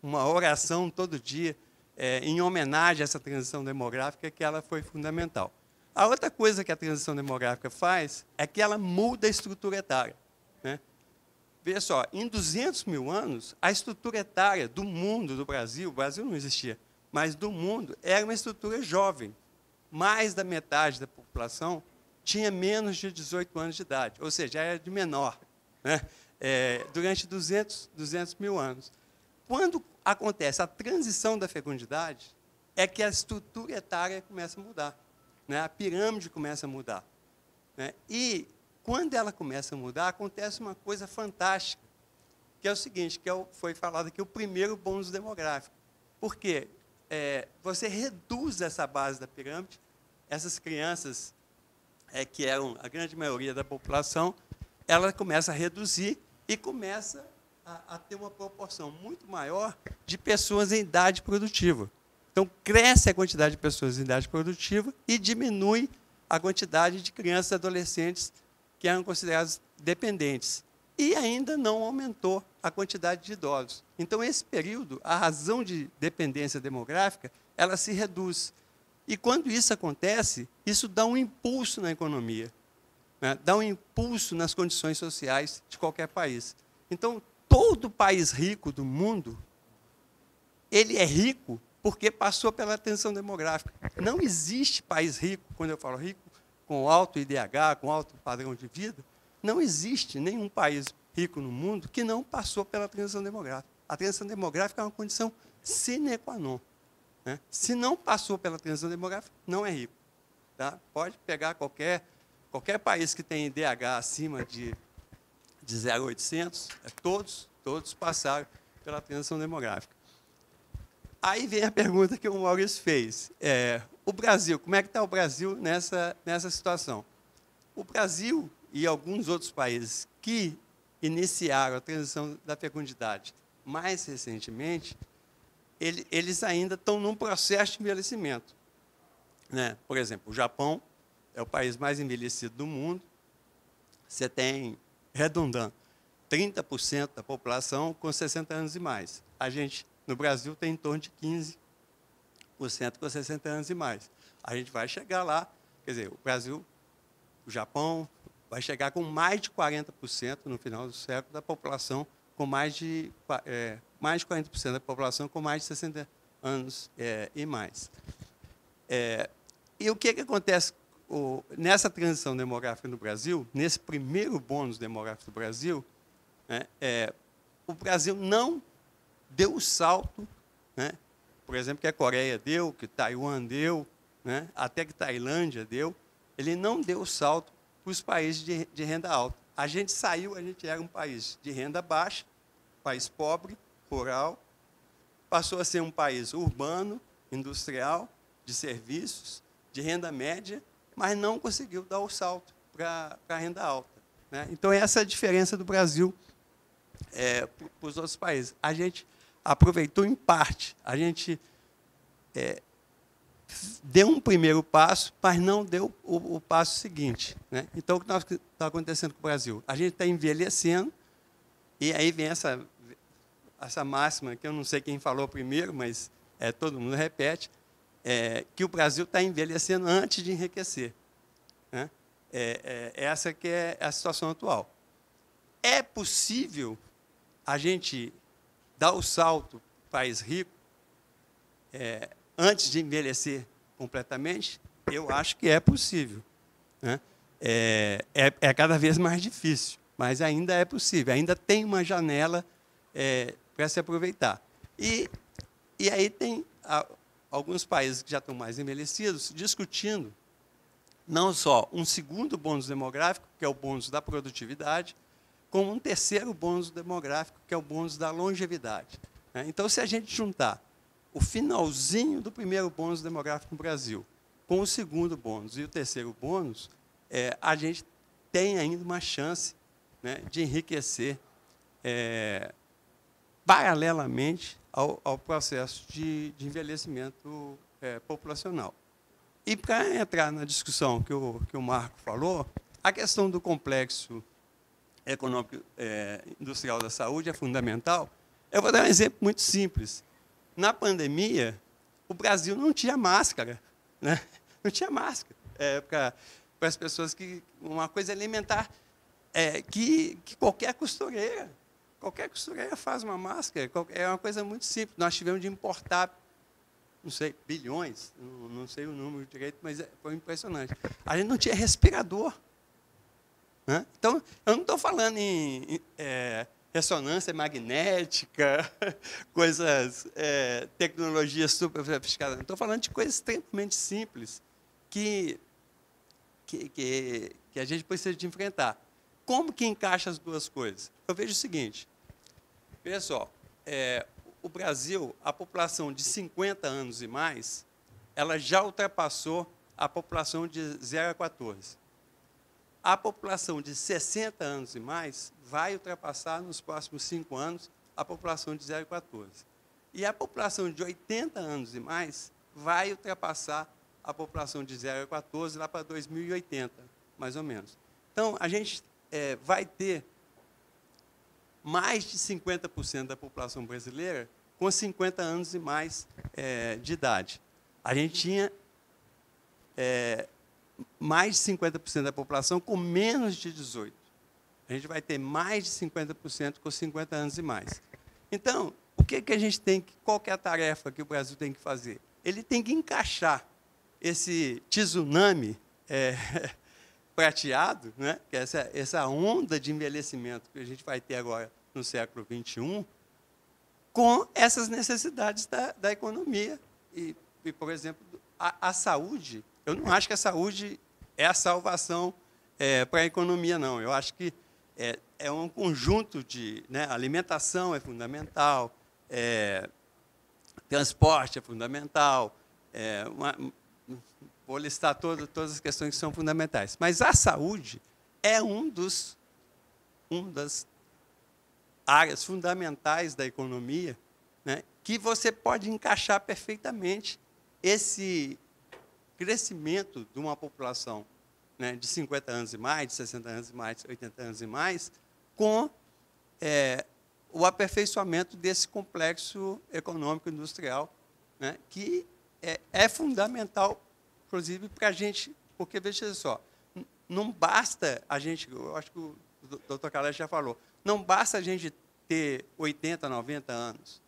uma oração todo dia em homenagem a essa transição demográfica, que ela foi fundamental. A outra coisa que a transição demográfica faz é que ela muda a estrutura etária. Né? Veja só, em 200 mil anos, a estrutura etária do mundo, do Brasil, o Brasil não existia, mas do mundo, era uma estrutura jovem. mais da metade da população tinha menos de 18 anos de idade, ou seja, era de menor, né? Durante 200 mil anos. Quando acontece a transição da fecundidade, é que a estrutura etária começa a mudar, né? A pirâmide começa a mudar, né? E, quando ela começa a mudar, acontece uma coisa fantástica, que é o seguinte, foi falado aqui, o primeiro bônus demográfico. Por quê? Você reduz essa base da pirâmide, essas crianças, que eram a grande maioria da população, ela começa a reduzir e começa a ter uma proporção muito maior de pessoas em idade produtiva. Então, cresce a quantidade de pessoas em idade produtiva e diminui a quantidade de crianças e adolescentes que eram considerados dependentes. E ainda não aumentou a quantidade de idosos. Então, esse período, a razão de dependência demográfica, ela se reduz. E, quando isso acontece, isso dá um impulso na economia, né? Dá um impulso nas condições sociais de qualquer país. Então, todo país rico do mundo, ele é rico porque passou pela transição demográfica. Não existe país rico, quando eu falo rico, com alto IDH, com alto padrão de vida, não existe nenhum país rico no mundo que não passou pela transição demográfica. A transição demográfica é uma condição sine qua non, né? Se não passou pela transição demográfica, não é rico. Tá? Pode pegar qualquer país que tem IDH acima de 0,800, todos passaram pela transição demográfica. Aí vem a pergunta que o Maurício fez. O Brasil, como é que está o Brasil nessa situação? O Brasil e alguns outros países que iniciaram a transição da fecundidade mais recentemente, eles ainda estão num processo de envelhecimento, né? Por exemplo, o Japão é o país mais envelhecido do mundo. Você tem, redundando, 30% da população com 60 anos e mais. A gente, no Brasil, tem em torno de 15% com 60 anos e mais. A gente vai chegar lá, quer dizer, o Brasil, o Japão, vai chegar com mais de 40% no final do século da população, com mais de 40% da população com mais de 60 anos e mais. E o que acontece nessa transição demográfica no Brasil, nesse primeiro bônus demográfico do Brasil, né, o Brasil não deu o salto, né, por exemplo, que a Coreia deu, que Taiwan deu, né, até que Tailândia deu, ele não deu o salto para os países de renda alta. A gente era um país de renda baixa, país pobre, rural, passou a ser um país urbano, industrial, de serviços, de renda média, mas não conseguiu dar o salto para a renda alta, né? Então, essa é a diferença do Brasil para os outros países. A gente aproveitou em parte, a gente deu um primeiro passo, mas não deu o passo seguinte, né? Então, o que está acontecendo com o Brasil? A gente está envelhecendo, e aí vem essa máxima, que eu não sei quem falou primeiro, mas todo mundo repete, que o Brasil está envelhecendo antes de enriquecer, né? Essa que é a situação atual. É possível a gente dar o salto para o país rico antes de envelhecer completamente? Eu acho que é possível, né? É cada vez mais difícil, mas ainda é possível, ainda tem uma janela para se aproveitar. E aí tem alguns países que já estão mais envelhecidos discutindo não só um segundo bônus demográfico, que é o bônus da produtividade, como um terceiro bônus demográfico, que é o bônus da longevidade, né? Então, se a gente juntar o finalzinho do primeiro bônus demográfico no Brasil com o segundo bônus e o terceiro bônus, a gente tem ainda uma chance, né, de enriquecer paralelamente ao processo de envelhecimento populacional. E, para entrar na discussão que o Marco falou, a questão do complexo econômico industrial da saúde é fundamental. Eu vou dar um exemplo muito simples. Na pandemia, o Brasil não tinha máscara, né? Não tinha máscara para as pessoas uma coisa elementar que qualquer costureira faz uma máscara. É uma coisa muito simples. Nós tivemos de importar não sei, bilhões, não sei o número direito, mas foi impressionante. A gente não tinha respirador. Né? Então, eu não estou falando em ressonância magnética, coisas, tecnologias super sofisticadas. Estou falando de coisas extremamente simples que a gente precisa de enfrentar. Como que encaixa as duas coisas? Eu vejo o seguinte, pessoal, o Brasil, a população de 50 anos e mais, ela já ultrapassou a população de 0 a 14. A população de 60 anos e mais vai ultrapassar, nos próximos 5 anos, a população de 0 a 14. E a população de 80 anos e mais vai ultrapassar a população de 0 a 14 lá para 2080, mais ou menos. Então, a gente vai ter mais de 50% da população brasileira com 50 anos e mais de idade. A gente tinha mais de 50% da população com menos de 18. A gente vai ter mais de 50% com 50 anos e mais. Então, o que a gente tem que, qual que é a tarefa que o Brasil tem que fazer? Ele tem que encaixar esse tsunami prateado, né, que é essa onda de envelhecimento que a gente vai ter agora no século XXI, com essas necessidades da economia. E, por exemplo, a saúde, eu não acho que a saúde é a salvação para a economia, não. Eu acho que é um conjunto de... Né, alimentação é fundamental, transporte é fundamental, vou listar todas as questões que são fundamentais. Mas a saúde é uma das áreas fundamentais da economia, né, que você pode encaixar perfeitamente esse crescimento de uma população, né, de 50 anos e mais, de 60 anos e mais, de 80 anos e mais, com o aperfeiçoamento desse complexo econômico industrial, né, que é fundamental, inclusive, para a gente, porque, veja só, não basta a gente, eu acho que o doutor Calé já falou, não basta a gente ter 80, 90 anos.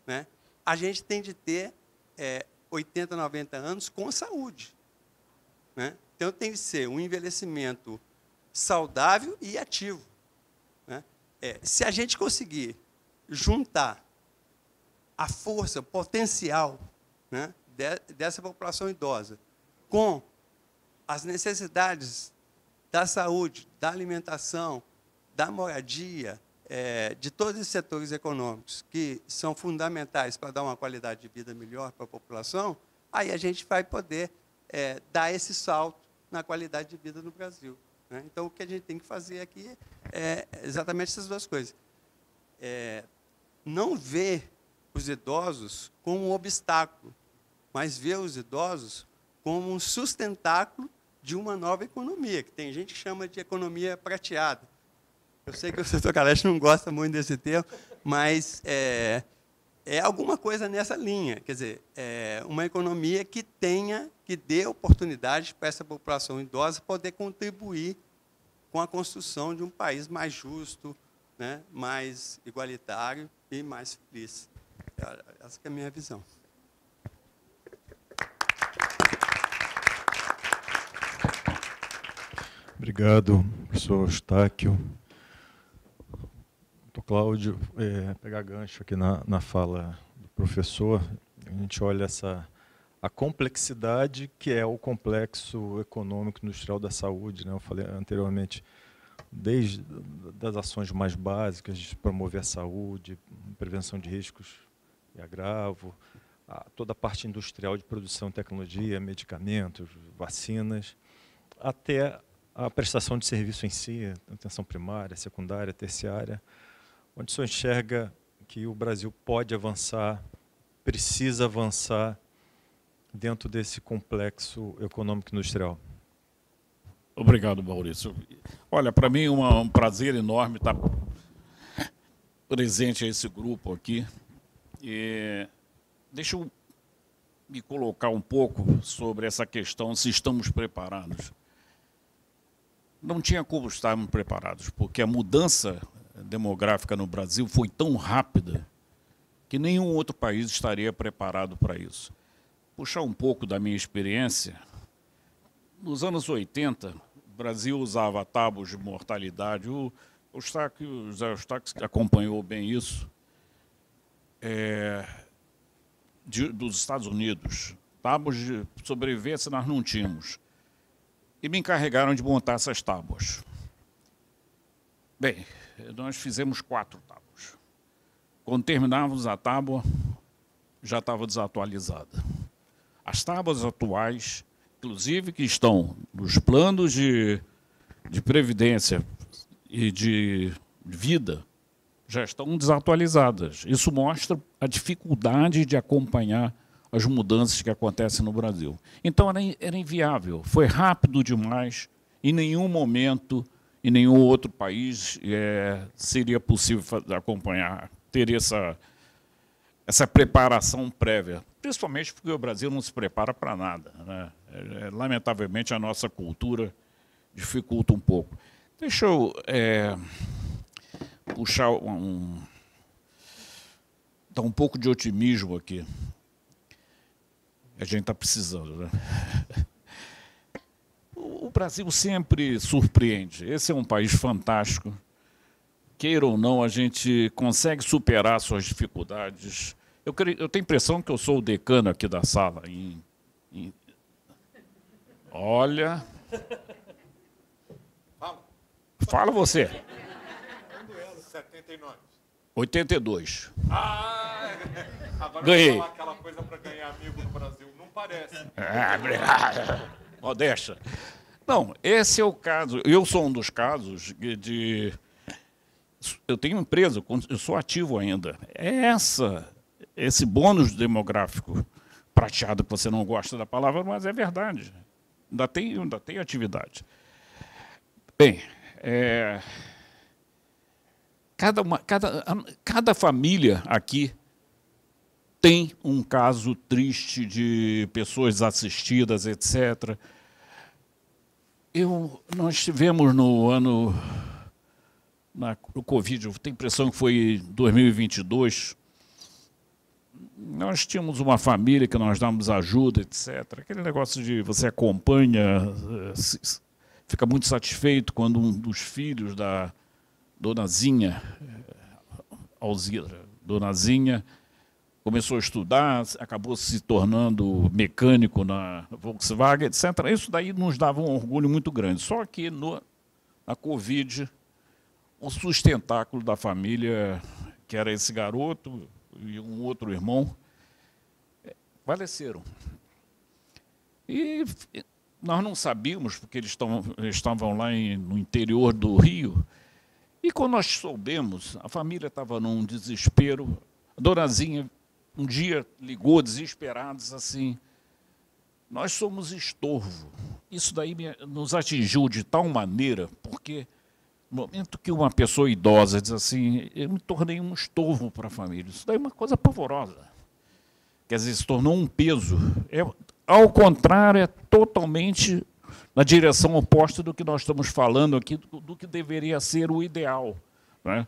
Né? A gente tem de ter 80, 90 anos com saúde. Né? Então, tem que ser um envelhecimento saudável e ativo. Né? Se a gente conseguir juntar a força, o potencial, né, dessa população idosa com as necessidades da saúde, da alimentação, da moradia, de todos os setores econômicos que são fundamentais para dar uma qualidade de vida melhor para a população, aí a gente vai poder dar esse salto na qualidade de vida no Brasil. Né? Então, o que a gente tem que fazer aqui é exatamente essas duas coisas. Não ver os idosos como um obstáculo, mas ver os idosos como um sustentáculo de uma nova economia, que tem gente que chama de economia prateada. Eu sei que o doutor Calé não gosta muito desse termo, mas é alguma coisa nessa linha. Quer dizer, uma economia que dê oportunidade para essa população idosa poder contribuir com a construção de um país mais justo, né, mais igualitário e mais feliz. Essa é a minha visão. Obrigado, professor Eustáquio. Doutor Cláudio, pegar gancho aqui na fala do professor, a gente olha a complexidade que é o complexo econômico industrial da saúde, né? Eu falei anteriormente, desde das ações mais básicas de promover a saúde, prevenção de riscos e agravo, toda a parte industrial de produção de tecnologia, medicamentos, vacinas, até a prestação de serviço em si, atenção primária, secundária, terciária, onde o senhor enxerga que o Brasil pode avançar, precisa avançar dentro desse complexo econômico industrial? Obrigado, Maurício. Olha, para mim é um prazer enorme estar presente a esse grupo aqui. Deixa eu me colocar um pouco sobre essa questão, se estamos preparados. Não tinha como estarmos preparados, porque a mudança demográfica no Brasil foi tão rápida que nenhum outro país estaria preparado para isso. puxar um pouco da minha experiência. Nos anos 80, o Brasil usava tábuas de mortalidade. O José Eustáquio acompanhou bem isso, dos Estados Unidos. Tábuas de sobrevivência nós não tínhamos. E me encarregaram de montar essas tábuas. Bem, nós fizemos 4 tábuas. Quando terminávamos a tábua, já estava desatualizada. As tábuas atuais, inclusive que estão nos planos de previdência e de vida, já estão desatualizadas. Isso mostra a dificuldade de acompanhar as mudanças que acontecem no Brasil. Então, era inviável, foi rápido demais, em nenhum momento, em nenhum outro país, seria possível acompanhar, ter essa preparação prévia, principalmente porque o Brasil não se prepara para nada, né? Lamentavelmente, a nossa cultura dificulta um pouco. Deixa eu puxar dar um pouco de otimismo aqui. A gente está precisando, né? O Brasil sempre surpreende. Esse é um país fantástico. Queira ou não, a gente consegue superar suas dificuldades. Eu tenho a impressão que eu sou o decano aqui da sala. Olha... Fala você. 79. 82. Agora Ganhei. eu vou falar aquela coisa para ganhar amigo no Brasil. Não parece. Obrigado. Modéstia. Não, esse é o caso. Eu sou um dos casos eu tenho empresa, eu sou ativo ainda. Esse bônus demográfico prateado, que você não gosta da palavra, mas é verdade. Ainda tem atividade. Bem, cada família aqui tem um caso triste de pessoas desassistidas, etc. Nós tivemos no Covid, eu tenho a impressão que foi em 2022, nós tínhamos uma família que nós damos ajuda, etc. Aquele negócio de você acompanha, fica muito satisfeito quando um dos filhos da Dona Zinha, Alzira, Dona Zinha, começou a estudar, acabou se tornando mecânico na Volkswagen, etc. Isso daí nos dava um orgulho muito grande. Só que na Covid, o sustentáculo da família, que era esse garoto e um outro irmão, faleceram. E nós não sabíamos, porque eles estavam lá no interior do Rio, e quando nós soubemos, a família estava num desespero. A Dona Zinha um dia ligou desesperados assim: nós somos estorvo. Isso daí nos atingiu de tal maneira, porque no momento que uma pessoa idosa diz assim, eu me tornei um estorvo para a família, isso daí é uma coisa pavorosa. Quer dizer, se tornou um peso. Ao contrário, é totalmente na direção oposta do que nós estamos falando aqui, do que deveria ser o ideal, né?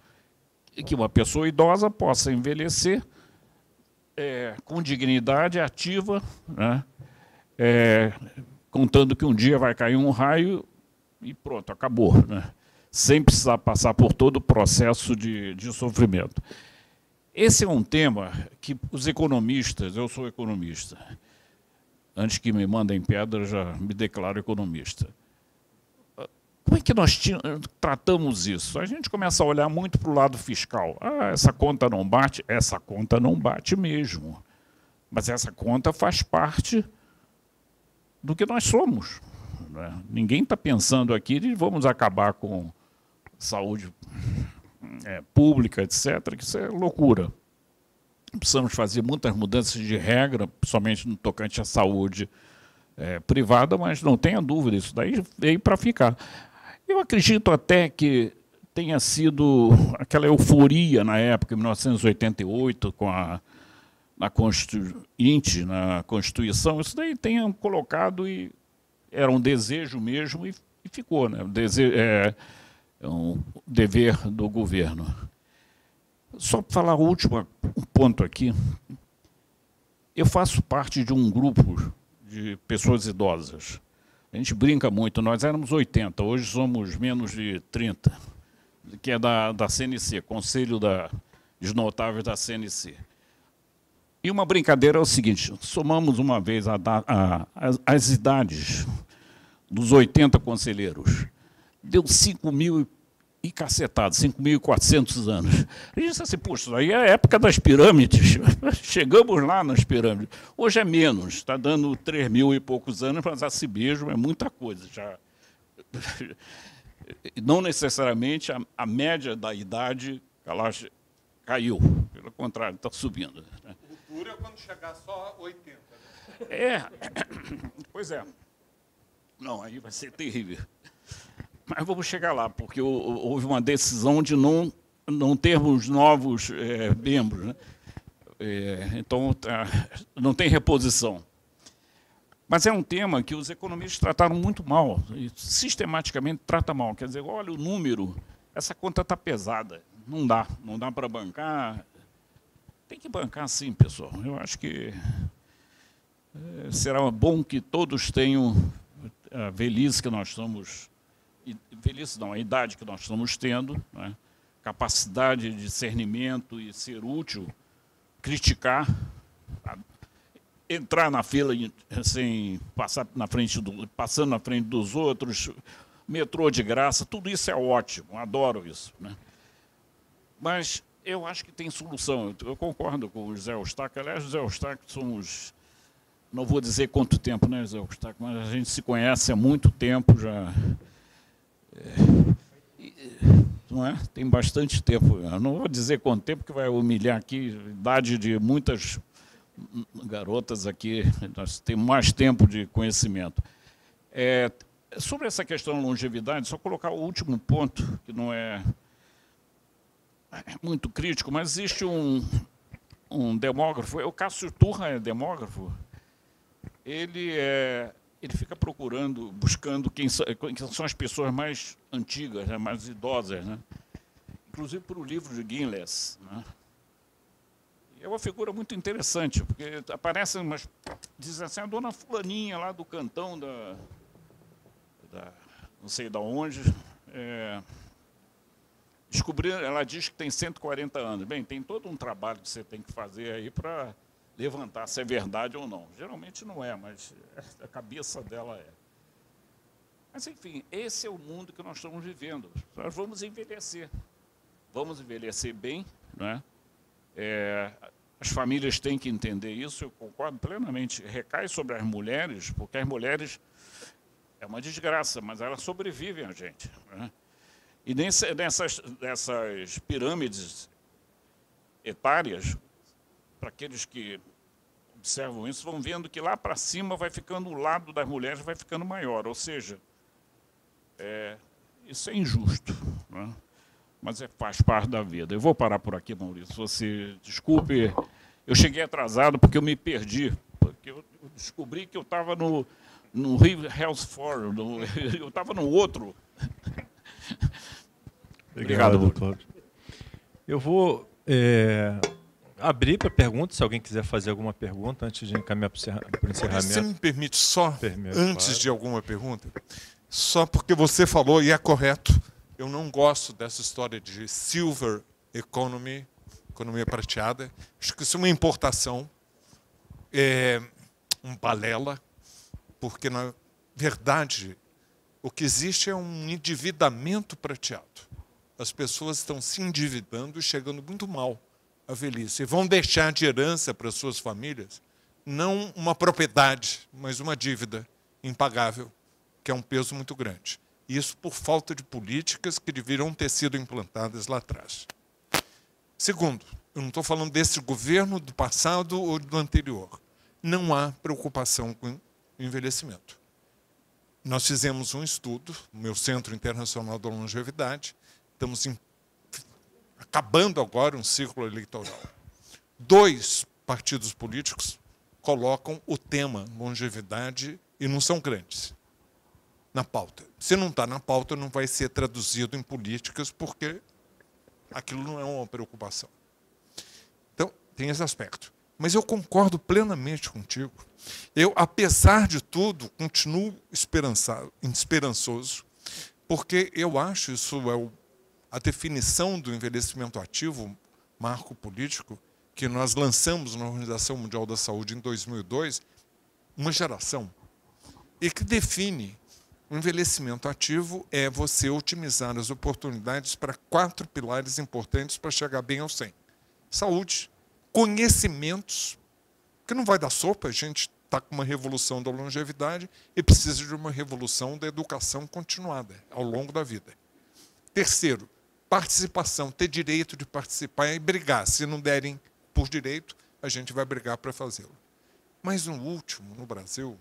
Que uma pessoa idosa possa envelhecer com dignidade, ativa, né? Contando que um dia vai cair um raio e pronto, acabou, né? Sem precisar passar por todo o processo de sofrimento. Esse é um tema que os economistas, eu sou economista, antes que me mandem pedra, já me declaro economista. Como é que nós tratamos isso? A gente começa a olhar muito para o lado fiscal. Essa conta não bate mesmo. Mas essa conta faz parte do que nós somos, né? Ninguém está pensando aqui de vamos acabar com saúde pública, etc., que isso é loucura. Precisamos fazer muitas mudanças de regra, principalmente no tocante à saúde privada, mas não tenha dúvida, isso daí veio para ficar. Eu acredito até que tenha sido aquela euforia na época, em 1988, na Constituição, isso daí tenha colocado e era um desejo mesmo e ficou, né? Um dever do governo. Só para falar um ponto aqui. Eu faço parte de um grupo de pessoas idosas. A gente brinca muito, nós éramos 80, hoje somos menos de 30, que é da CNC, Conselho dos Notáveis da CNC. E uma brincadeira é o seguinte, somamos uma vez as idades dos 80 conselheiros, deu 5.000 e cacetado, 5.400 anos. A gente disse assim, puxa, isso aí é a época das pirâmides, chegamos lá nas pirâmides. Hoje é menos, está dando 3.000 e poucos anos, mas a si mesmo é muita coisa. Já. Não necessariamente a média da idade ela caiu, pelo contrário, está subindo. O duro é quando chegar só 80. Né? É, pois é. Não, aí vai ser terrível. Mas vamos chegar lá, porque houve uma decisão de não termos novos membros. Né? Então, não tem reposição. Mas é um tema que os economistas trataram muito mal, e sistematicamente trata mal. Quer dizer, olha o número, essa conta está pesada, não dá para bancar. Tem que bancar sim, pessoal. Eu acho que será bom que todos tenham a velhice que nós estamos... Velhice não, a idade que nós estamos tendo, né? Capacidade de discernimento e ser útil, criticar, entrar na fila sem passando na frente dos outros, metrô de graça, tudo isso é ótimo, adoro isso. Né? Mas eu acho que tem solução, eu concordo com o José Eustáquio. Aliás, José Eustáquio somos, não vou dizer quanto tempo, né, José Eustáquio, mas a gente se conhece há muito tempo já. Não é? Tem bastante tempo. Eu não vou dizer quanto tempo, que vai humilhar aqui a idade de muitas garotas aqui. Nós temos mais tempo de conhecimento. Sobre essa questão da longevidade, só colocar o último ponto, que não é muito crítico, mas existe um demógrafo, o Cássio Turra é demógrafo, ele fica buscando quem são as pessoas mais antigas, né, mais idosas, né? Inclusive por o livro de Guinness. Né? É uma figura muito interessante, porque aparece, diz assim, a dona fulaninha lá do cantão não sei de onde, ela diz que tem 140 anos. Bem, tem todo um trabalho que você tem que fazer aí para levantar se é verdade ou não. Geralmente não é, mas a cabeça dela é. Mas, enfim, esse é o mundo que nós estamos vivendo. Nós vamos envelhecer. Vamos envelhecer bem. Né? As famílias têm que entender isso, eu concordo plenamente. Recai sobre as mulheres, porque as mulheres é uma desgraça, mas elas sobrevivem a gente. Né? E nessas pirâmides etárias, para aqueles que observam isso, vão vendo que lá para cima vai ficando, o lado das mulheres vai ficando maior. Ou seja, isso é injusto, né? Mas faz parte da vida. Eu vou parar por aqui, Maurício. Você desculpe, eu cheguei atrasado porque eu me perdi. Porque eu descobri que eu estava no Rio Health Forum, eu estava no outro. Obrigado, doutor. Eu vou abrir para perguntas, se alguém quiser fazer alguma pergunta antes de encaminhar para o encerramento. Você me permite só, antes de alguma pergunta, só porque você falou, e é correto, eu não gosto dessa história de silver economy, economia prateada. Acho que isso é uma importação, um balela, porque, na verdade, o que existe é um endividamento prateado. As pessoas estão se endividando e chegando muito mal à velhice. E vão deixar de herança para suas famílias, não uma propriedade, mas uma dívida impagável, que é um peso muito grande. Isso por falta de políticas que deveriam ter sido implantadas lá atrás. Segundo, eu não estou falando desse governo, do passado ou do anterior. Não há preocupação com o envelhecimento. Nós fizemos um estudo, no meu Centro Internacional da Longevidade, estamos acabando agora um ciclo eleitoral. 2 partidos políticos colocam o tema longevidade, e não são grandes, na pauta. Se não está na pauta, não vai ser traduzido em políticas, porque aquilo não é uma preocupação. Então, tem esse aspecto. Mas eu concordo plenamente contigo. Eu, apesar de tudo, continuo esperançoso, porque eu acho isso é a definição do envelhecimento ativo, marco político, que nós lançamos na Organização Mundial da Saúde em 2002, uma geração, e que define o envelhecimento ativo é você otimizar as oportunidades para 4 pilares importantes para chegar bem ao 100. Saúde, conhecimentos, que não vai dar sopa, a gente está com uma revolução da longevidade e precisa de uma revolução da educação continuada ao longo da vida. Terceiro, participação, ter direito de participar e brigar. Se não derem por direito, a gente vai brigar para fazê-lo. Mas o último, no Brasil,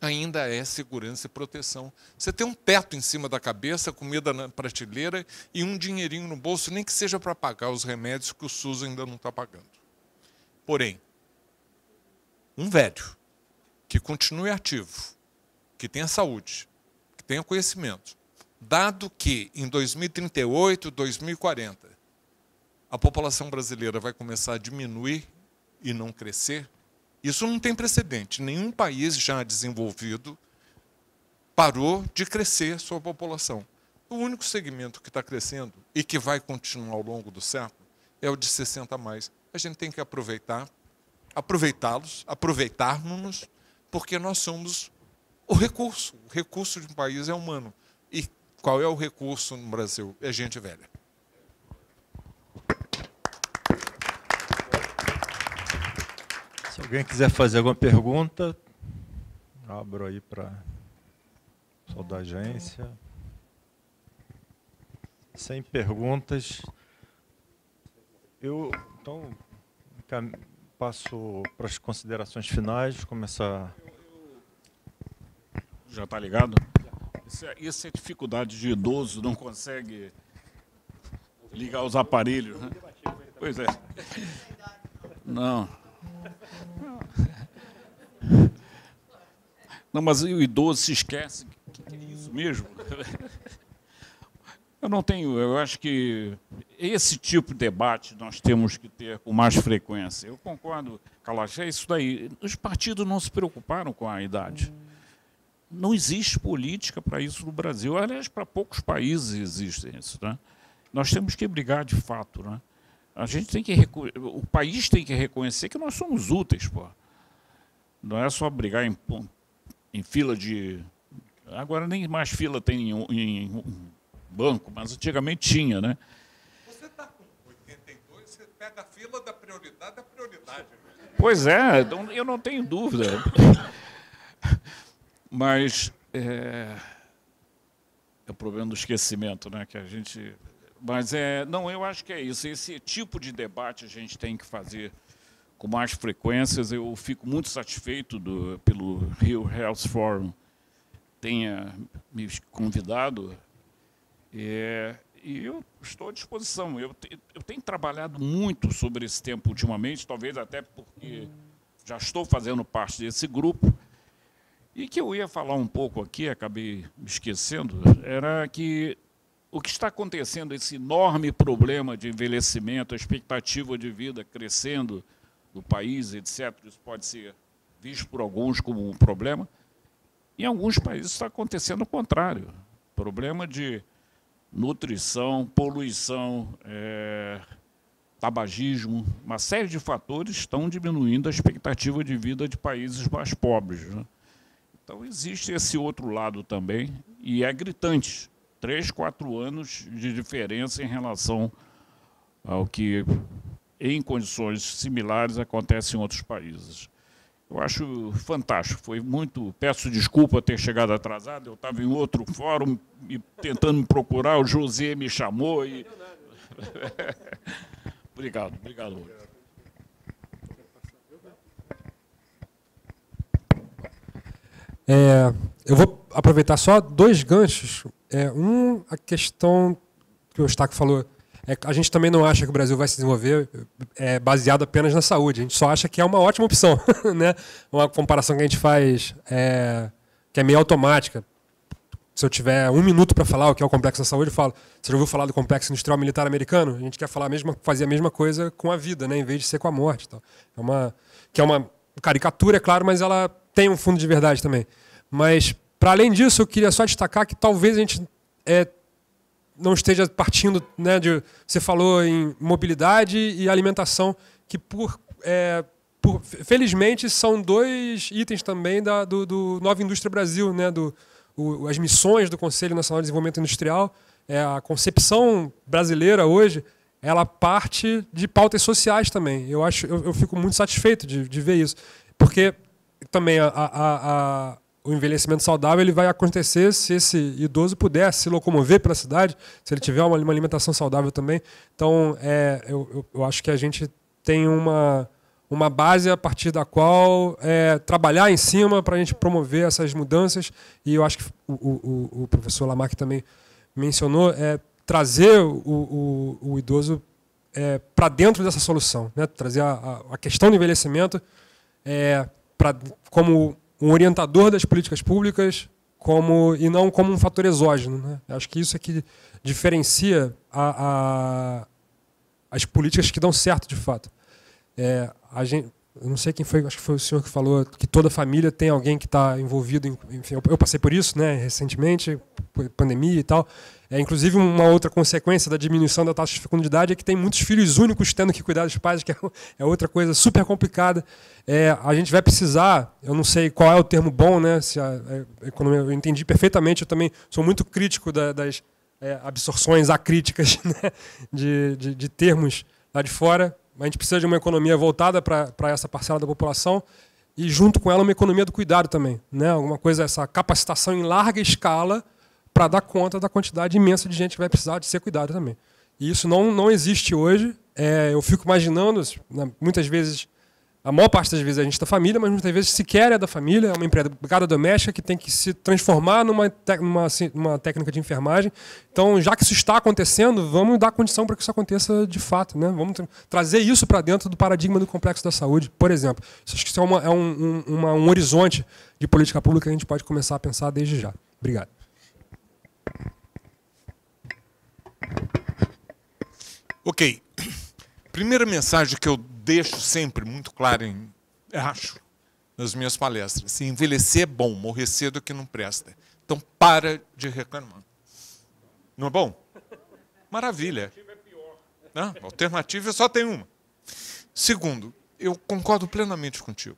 ainda é segurança e proteção. Você tem um teto em cima da cabeça, comida na prateleira e um dinheirinho no bolso, nem que seja para pagar os remédios que o SUS ainda não está pagando. Porém, um velho que continue ativo, que tenha saúde, que tenha conhecimento, dado que em 2038, 2040, a população brasileira vai começar a diminuir e não crescer, isso não tem precedente. Nenhum país já desenvolvido parou de crescer sua população. O único segmento que está crescendo e que vai continuar ao longo do século é o de 60 a mais. A gente tem que aproveitarmos-nos, porque nós somos o recurso. O recurso de um país é humano. E qual é o recurso no Brasil? É gente velha. Se alguém quiser fazer alguma pergunta, abro aí para o pessoal da agência. Sem perguntas, eu então passo para as considerações finais, começar. Já está ligado? Isso é dificuldade de idoso, não consegue ligar os aparelhos, né? Pois é. Não. Não, mas o idoso se esquece que é isso mesmo. Eu acho que esse tipo de debate nós temos que ter com mais frequência. Eu concordo, Kalash, é isso daí. Os partidos não se preocuparam com a idade. Não existe política para isso no Brasil. Aliás, para poucos países existe isso, né? Nós temos que brigar de fato, né? A gente tem que o país tem que reconhecer que nós somos úteis, pô. Não é só brigar em fila de... Agora nem mais fila tem em banco, mas antigamente tinha, né? Você está com 82, você pega a fila da prioridade, Né? Pois é, eu não tenho dúvida. Mas é o problema do esquecimento, né? Que a gente... Mas não, eu acho que é isso. Esse tipo de debate a gente tem que fazer com mais frequências. Eu fico muito satisfeito pelo Rio Health Forum tenha me convidado. E eu estou à disposição. Eu tenho trabalhado muito sobre esse tempo ultimamente, talvez até porque já estou fazendo parte desse grupo. E que eu ia falar um pouco aqui, acabei me esquecendo, era que o que está acontecendo, esse enorme problema de envelhecimento, a expectativa de vida crescendo do país, etc., isso pode ser visto por alguns como um problema. Em alguns países está acontecendo o contrário. Problema de nutrição, poluição, tabagismo, uma série de fatores estão diminuindo a expectativa de vida de países mais pobres, né? Então, existe esse outro lado também, e é gritante. 3, 4 anos de diferença em relação ao que, em condições similares, acontece em outros países. Eu acho fantástico. Foi muito... Peço desculpa ter chegado atrasado. Eu estava em outro fórum tentando me procurar. O José me chamou e... Obrigado. Eu vou aproveitar só 2 ganchos. A questão que o Eustáquio falou, a gente também não acha que o Brasil vai se desenvolver baseado apenas na saúde. A gente só acha que é uma ótima opção, né? Uma comparação que a gente faz que é meio automática. se eu tiver 1 minuto para falar o que é o complexo da saúde, eu falo, você já ouviu falar do complexo industrial militar americano? A gente quer falar fazer a mesma coisa com a vida, né, em vez de ser com a morte. Tal. Que é uma caricatura, é claro, mas ela tem um fundo de verdade também. Mas, para além disso, eu queria só destacar que talvez a gente não esteja partindo, né, você falou em mobilidade e alimentação, que felizmente são 2 itens também do Nova Indústria Brasil, né, as missões do Conselho Nacional de Desenvolvimento Industrial. A concepção brasileira hoje, ela parte de pautas sociais também. Eu fico muito satisfeito de ver isso, porque também o envelhecimento saudável ele vai acontecer se esse idoso puder se locomover pela cidade, se ele tiver uma alimentação saudável também. Então, eu acho que a gente tem uma base a partir da qual trabalhar em cima para a gente promover essas mudanças. E eu acho que o professor Lamarck também mencionou, trazer o idoso para dentro dessa solução, né? Trazer a questão do envelhecimento como um orientador das políticas públicas e não como um fator exógeno, né? Acho que isso é que diferencia as políticas que dão certo de fato. Eu não sei quem foi, acho que foi o senhor que falou que toda família tem alguém que está envolvido. Enfim, eu passei por isso, né, recentemente, pandemia e tal. Inclusive, uma outra consequência da diminuição da taxa de fecundidade é que tem muitos filhos únicos tendo que cuidar dos pais, que é outra coisa super complicada. A gente vai precisar, eu não sei qual é o termo bom, né, se a economia, eu entendi perfeitamente, eu também sou muito crítico das absorções acríticas, né, de termos lá de fora. A gente precisa de uma economia voltada para essa parcela da população e, junto com ela, uma economia do cuidado também, né? Alguma coisa, essa capacitação em larga escala para dar conta da quantidade imensa de gente que vai precisar de ser cuidada também. E isso não existe hoje. Eu fico imaginando, muitas vezes, a maior parte das vezes a gente é da família, mas muitas vezes sequer é da família, é uma empregada doméstica que tem que se transformar numa técnica de enfermagem. Então, já que isso está acontecendo, vamos dar condição para que isso aconteça de fato, né? Vamos trazer isso para dentro do paradigma do complexo da saúde, por exemplo. Acho que isso é um horizonte de política pública que a gente pode começar a pensar desde já. Obrigado. Ok. Primeira mensagem que eu deixo sempre muito clara, acho, nas minhas palestras. Se envelhecer é bom, morrer cedo é que não presta. Então, para de reclamar. Não é bom? Maravilha. Não, alternativa só tem uma. Segundo, eu concordo plenamente contigo.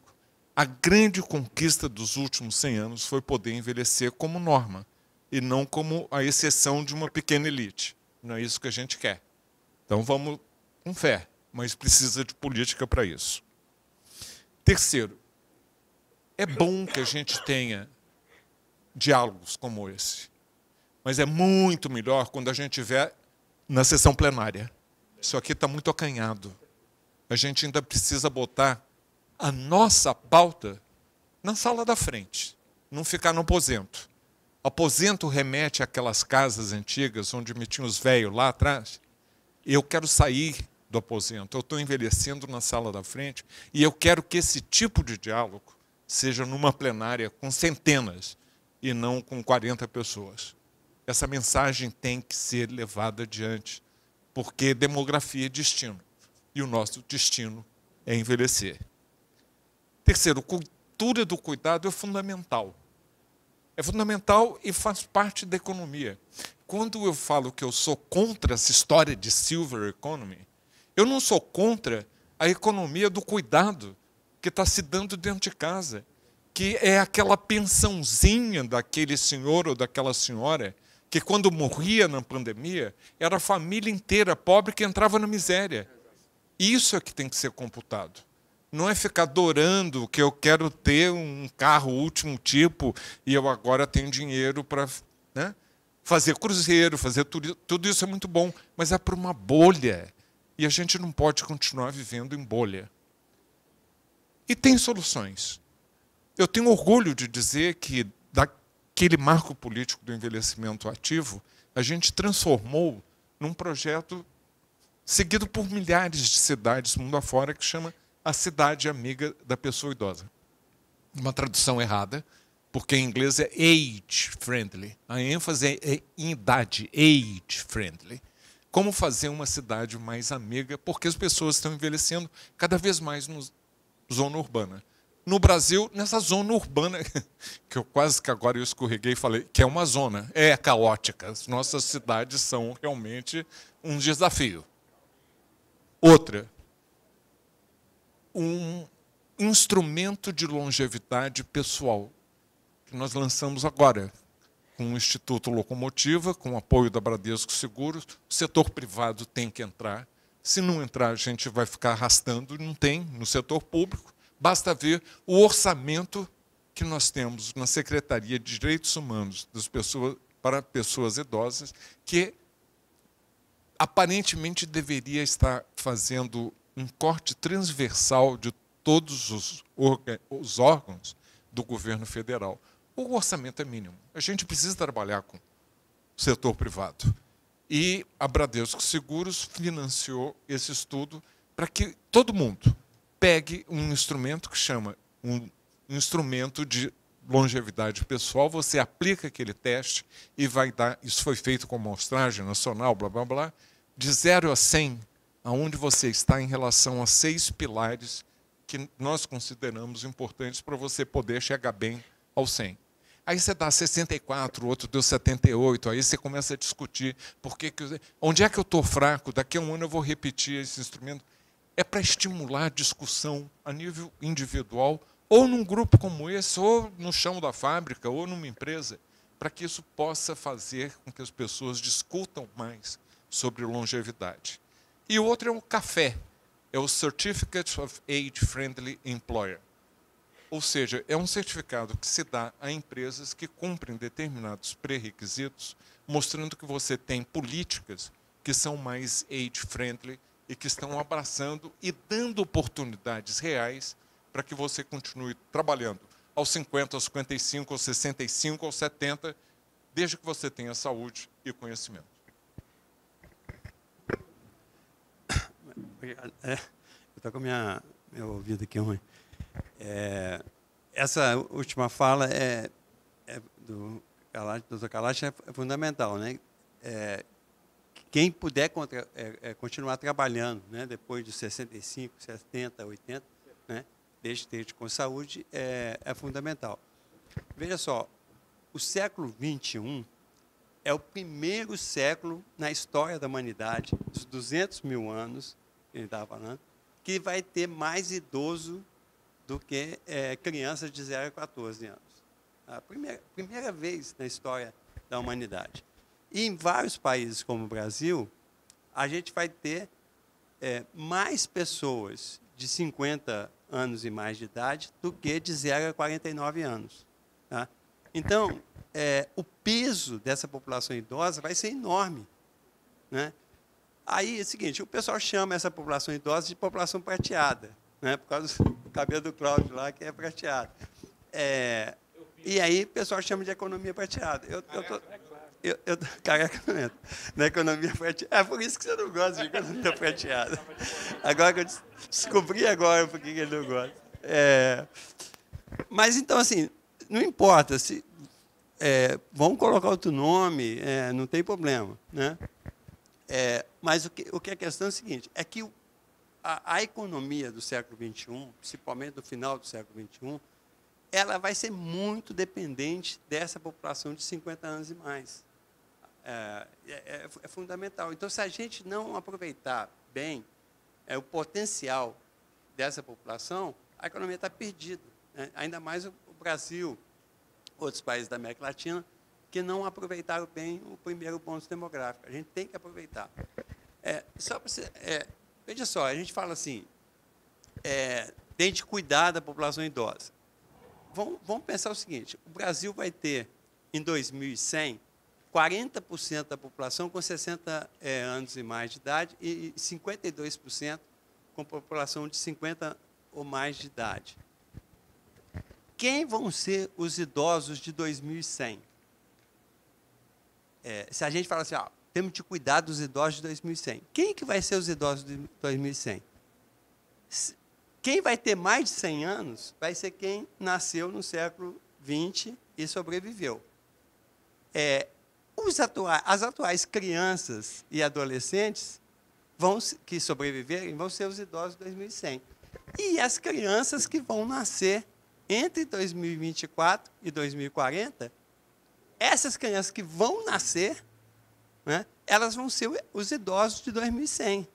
A grande conquista dos últimos 100 anos foi poder envelhecer como norma e não como a exceção de uma pequena elite. Não é isso que a gente quer. Então, vamos com fé, mas precisa de política para isso. Terceiro, é bom que a gente tenha diálogos como esse, mas é muito melhor quando a gente estiver na sessão plenária. Isso aqui está muito acanhado. A gente ainda precisa botar a nossa pauta na sala da frente, não ficar no aposento. Aposento remete àquelas casas antigas onde metiam os velhos lá atrás. Eu quero sair do aposento, eu estou envelhecendo na sala da frente e eu quero que esse tipo de diálogo seja numa plenária com centenas e não com 40 pessoas. Essa mensagem tem que ser levada adiante, porque demografia é destino e o nosso destino é envelhecer. Terceiro, cultura do cuidado é fundamental. É fundamental e faz parte da economia. Quando eu falo que eu sou contra essa história de silver economy, eu não sou contra a economia do cuidado que está se dando dentro de casa, que é aquela pensãozinha daquele senhor ou daquela senhora que, quando morria na pandemia, era a família inteira pobre que entrava na miséria. Isso é que tem que ser computado. Não é ficar adorando que eu quero ter um carro último tipo e eu agora tenho dinheiro para, né, fazer cruzeiro, fazer tudo isso é muito bom, mas é para uma bolha. E a gente não pode continuar vivendo em bolha. E tem soluções. Eu tenho orgulho de dizer que, daquele marco político do envelhecimento ativo, a gente transformou num projeto seguido por milhares de cidades mundo afora, que chama A Cidade Amiga da Pessoa Idosa. Uma tradução errada, porque em inglês é age-friendly. A ênfase é em idade, age-friendly. Como fazer uma cidade mais amiga, porque as pessoas estão envelhecendo cada vez mais na zona urbana. No Brasil, nessa zona urbana, que eu quase que agora eu escorreguei e falei, que é uma zona, é caótica. As nossas cidades são realmente um desafio. Outra, um instrumento de longevidade pessoal, que nós lançamos agora, com o Instituto Locomotiva, com o apoio da Bradesco Seguros. O setor privado tem que entrar. Se não entrar, a gente vai ficar arrastando, não tem no setor público. Basta ver o orçamento que nós temos na Secretaria de Direitos Humanos para pessoas idosas, que aparentemente deveria estar fazendo um corte transversal de todos os órgãos do governo federal. O orçamento é mínimo. A gente precisa trabalhar com o setor privado. E a Bradesco Seguros financiou esse estudo para que todo mundo pegue um instrumento que chama um instrumento de longevidade pessoal, você aplica aquele teste e vai dar, isso foi feito com amostragem nacional, blá, blá, blá, de 0 a 100, aonde você está em relação a 6 pilares que nós consideramos importantes para você poder chegar bem ao 100. Aí você dá 64, o outro deu 78, aí você começa a discutir onde é que eu estou fraco, daqui a um ano eu vou repetir esse instrumento. É para estimular a discussão a nível individual, ou num grupo como esse, ou no chão da fábrica, ou numa empresa, para que isso possa fazer com que as pessoas discutam mais sobre longevidade. E o outro é o CAFÉ, é o Certificate of Age Friendly Employer. Ou seja, é um certificado que se dá a empresas que cumprem determinados pré-requisitos, mostrando que você tem políticas que são mais age-friendly e que estão abraçando e dando oportunidades reais para que você continue trabalhando aos 50, aos 55, aos 65, aos 70, desde que você tenha saúde e conhecimento. Eu estou com meu ouvido aqui ruim. Essa última fala do Dr. Kalash é fundamental, né? Quem puder continuar trabalhando, né, depois de 65, 70, 80, né, desde que esteja com saúde, é fundamental. Veja só, o século XXI é o primeiro século na história da humanidade, dos 200 mil anos, que a gente estava falando, que vai ter mais idoso do que crianças de 0 a 14 anos. A primeira vez na história da humanidade. E em vários países, como o Brasil, a gente vai ter mais pessoas de 50 anos e mais de idade do que de 0 a 49 anos. Tá? Então, o peso dessa população idosa vai ser enorme. Né? Aí é o seguinte, o pessoal chama essa população idosa de população prateada, né? Por causa do cabelo do Cláudio lá, que é prateado. E aí o pessoal chama de economia prateada. Careca não entra. Na economia prateada. É por isso que você não gosta de economia prateada. Agora que eu descobri agora por que ele não gosta. Mas então, assim, não importa. Vamos colocar outro nome, não tem problema. Né? Mas o que é a questão é o seguinte, é que a economia do século XXI, principalmente no final do século XXI, ela vai ser muito dependente dessa população de 50 anos e mais. É fundamental. Então, se a gente não aproveitar bem o potencial dessa população, a economia está perdida. Né? Ainda mais o Brasil, outros países da América Latina, que não aproveitaram bem o primeiro ponto demográfico. A gente tem que aproveitar. Veja só, a gente fala assim, tem de cuidar da população idosa. Vamos pensar o seguinte, o Brasil vai ter, em 2100, 40% da população com 60 anos e mais de idade e 52% com população de 50 ou mais de idade. Quem vão ser os idosos de 2100? Se a gente fala assim, temos de cuidar dos idosos de 2100. Quem que vai ser os idosos de 2100? Quem vai ter mais de 100 anos vai ser quem nasceu no século 20 e sobreviveu. As atuais crianças e adolescentes que sobreviverem vão ser os idosos de 2100. E as crianças que vão nascer entre 2024 e 2040, essas crianças que vão nascer, né, elas vão ser os idosos de 2100.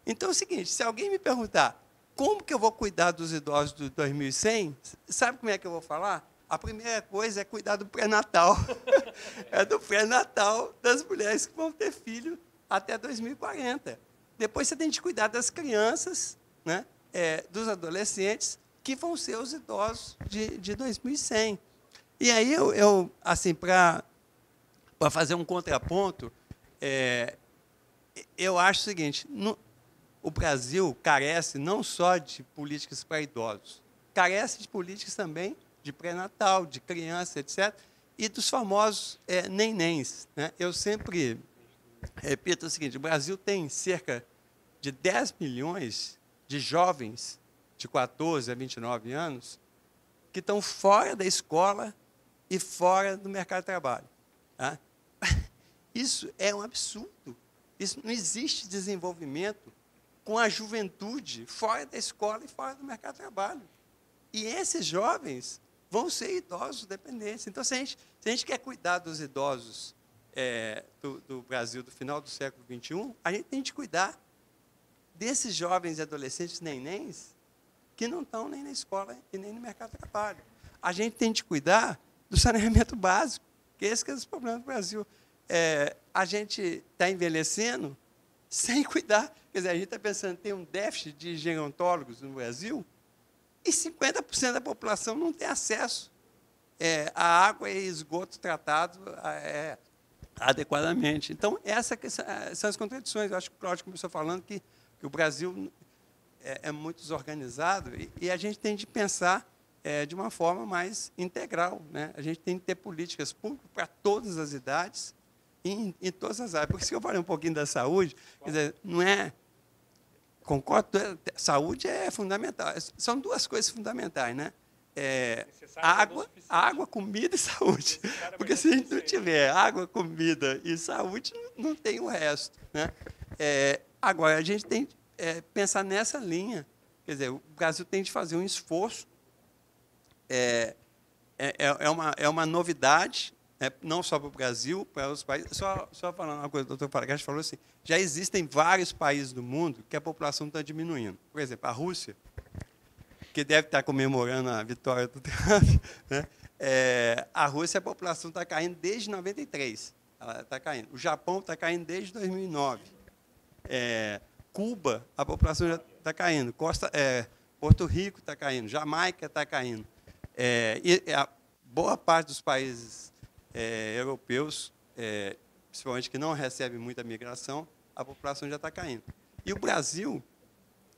Então é o seguinte, se alguém me perguntar como que eu vou cuidar dos idosos de 2100, sabe como é que eu vou falar? A primeira coisa é cuidar do pré-natal. É do pré-natal das mulheres que vão ter filho até 2040. Depois você tem que cuidar das crianças, né, dos adolescentes, que vão ser os idosos de 2100. E aí, assim, para fazer um contraponto, eu acho o seguinte, o Brasil carece não só de políticas para idosos, carece de políticas também de pré-natal, de criança, etc., e dos famosos nenéns, né? Eu sempre repito o seguinte, o Brasil tem cerca de 10 milhões de jovens de 14 a 29 anos que estão fora da escola e fora do mercado de trabalho. Tá? Isso é um absurdo. Isso não existe desenvolvimento com a juventude fora da escola e fora do mercado de trabalho. E esses jovens vão ser idosos dependentes. Então, se a gente quer cuidar dos idosos do Brasil do final do século XXI, a gente tem que cuidar desses jovens e adolescentes nenéns que não estão nem na escola e nem no mercado de trabalho. A gente tem que cuidar do saneamento básico, que esse que é o problema do Brasil. A gente está envelhecendo sem cuidar. Quer dizer, a gente está pensando que tem um déficit de gerontólogos no Brasil e 50% da população não tem acesso a água e esgoto tratado adequadamente. Então, essas são as contradições. Eu acho que o Cláudio começou falando que o Brasil é muito desorganizado e a gente tem de pensar de uma forma mais integral, né? A gente tem que ter políticas públicas para todas as idades e em todas as áreas. Por isso que eu falei um pouquinho da saúde, quer dizer, não é... Concordo, saúde é fundamental. São duas coisas fundamentais, né? Água, comida e saúde. Porque se a gente não tiver água, comida e saúde, não tem o resto, né? Agora, a gente tem que pensar nessa linha. Quer dizer, o Brasil tem de fazer um esforço. É uma novidade, não só para o Brasil, para os países. Só falando uma coisa, o doutor Paragash falou assim, já existem vários países do mundo que a população está diminuindo. Por exemplo, a Rússia, que deve estar comemorando a vitória do Trump, né? A Rússia, a população está caindo desde 93. Ela está caindo. O Japão está caindo desde 2009. Cuba, a população já está caindo. Porto Rico está caindo. Jamaica está caindo. E a boa parte dos países europeus, principalmente que não recebem muita migração, a população já está caindo. E o Brasil,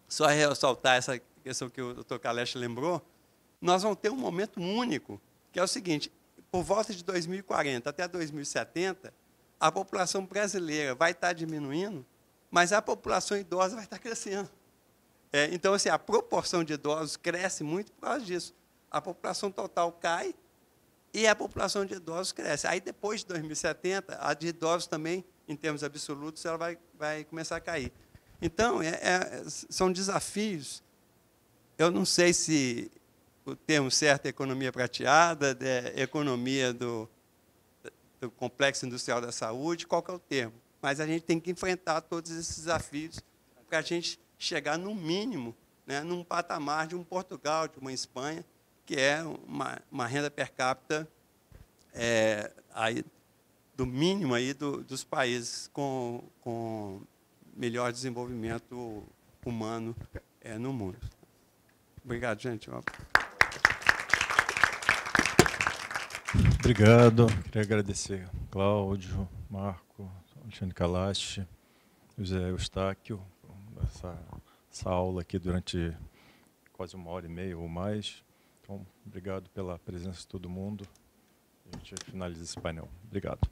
só ressaltar essa questão que o doutor Kalesch lembrou, nós vamos ter um momento único, que é o seguinte, por volta de 2040 até 2070, a população brasileira vai estar diminuindo, mas a população idosa vai estar crescendo. Então, assim, a proporção de idosos cresce muito por causa disso. A população total cai e a população de idosos cresce. Aí, depois de 2070, a de idosos também, em termos absolutos, ela vai começar a cair. Então, são desafios. Eu não sei se o termo certo é economia prateada, economia do complexo industrial da saúde, qual que é o termo. Mas a gente tem que enfrentar todos esses desafios para a gente chegar, no mínimo, né, num patamar de um Portugal, de uma Espanha, que é uma renda per capita aí, do mínimo aí dos países com melhor desenvolvimento humano no mundo. Obrigado, gente. Obrigado. Queria agradecer Cláudio, Marco, Alexandre Kalash, José Eustáquio, essa aula aqui durante quase 1h30 ou mais. Então, obrigado pela presença de todo mundo. A gente finaliza esse painel. Obrigado.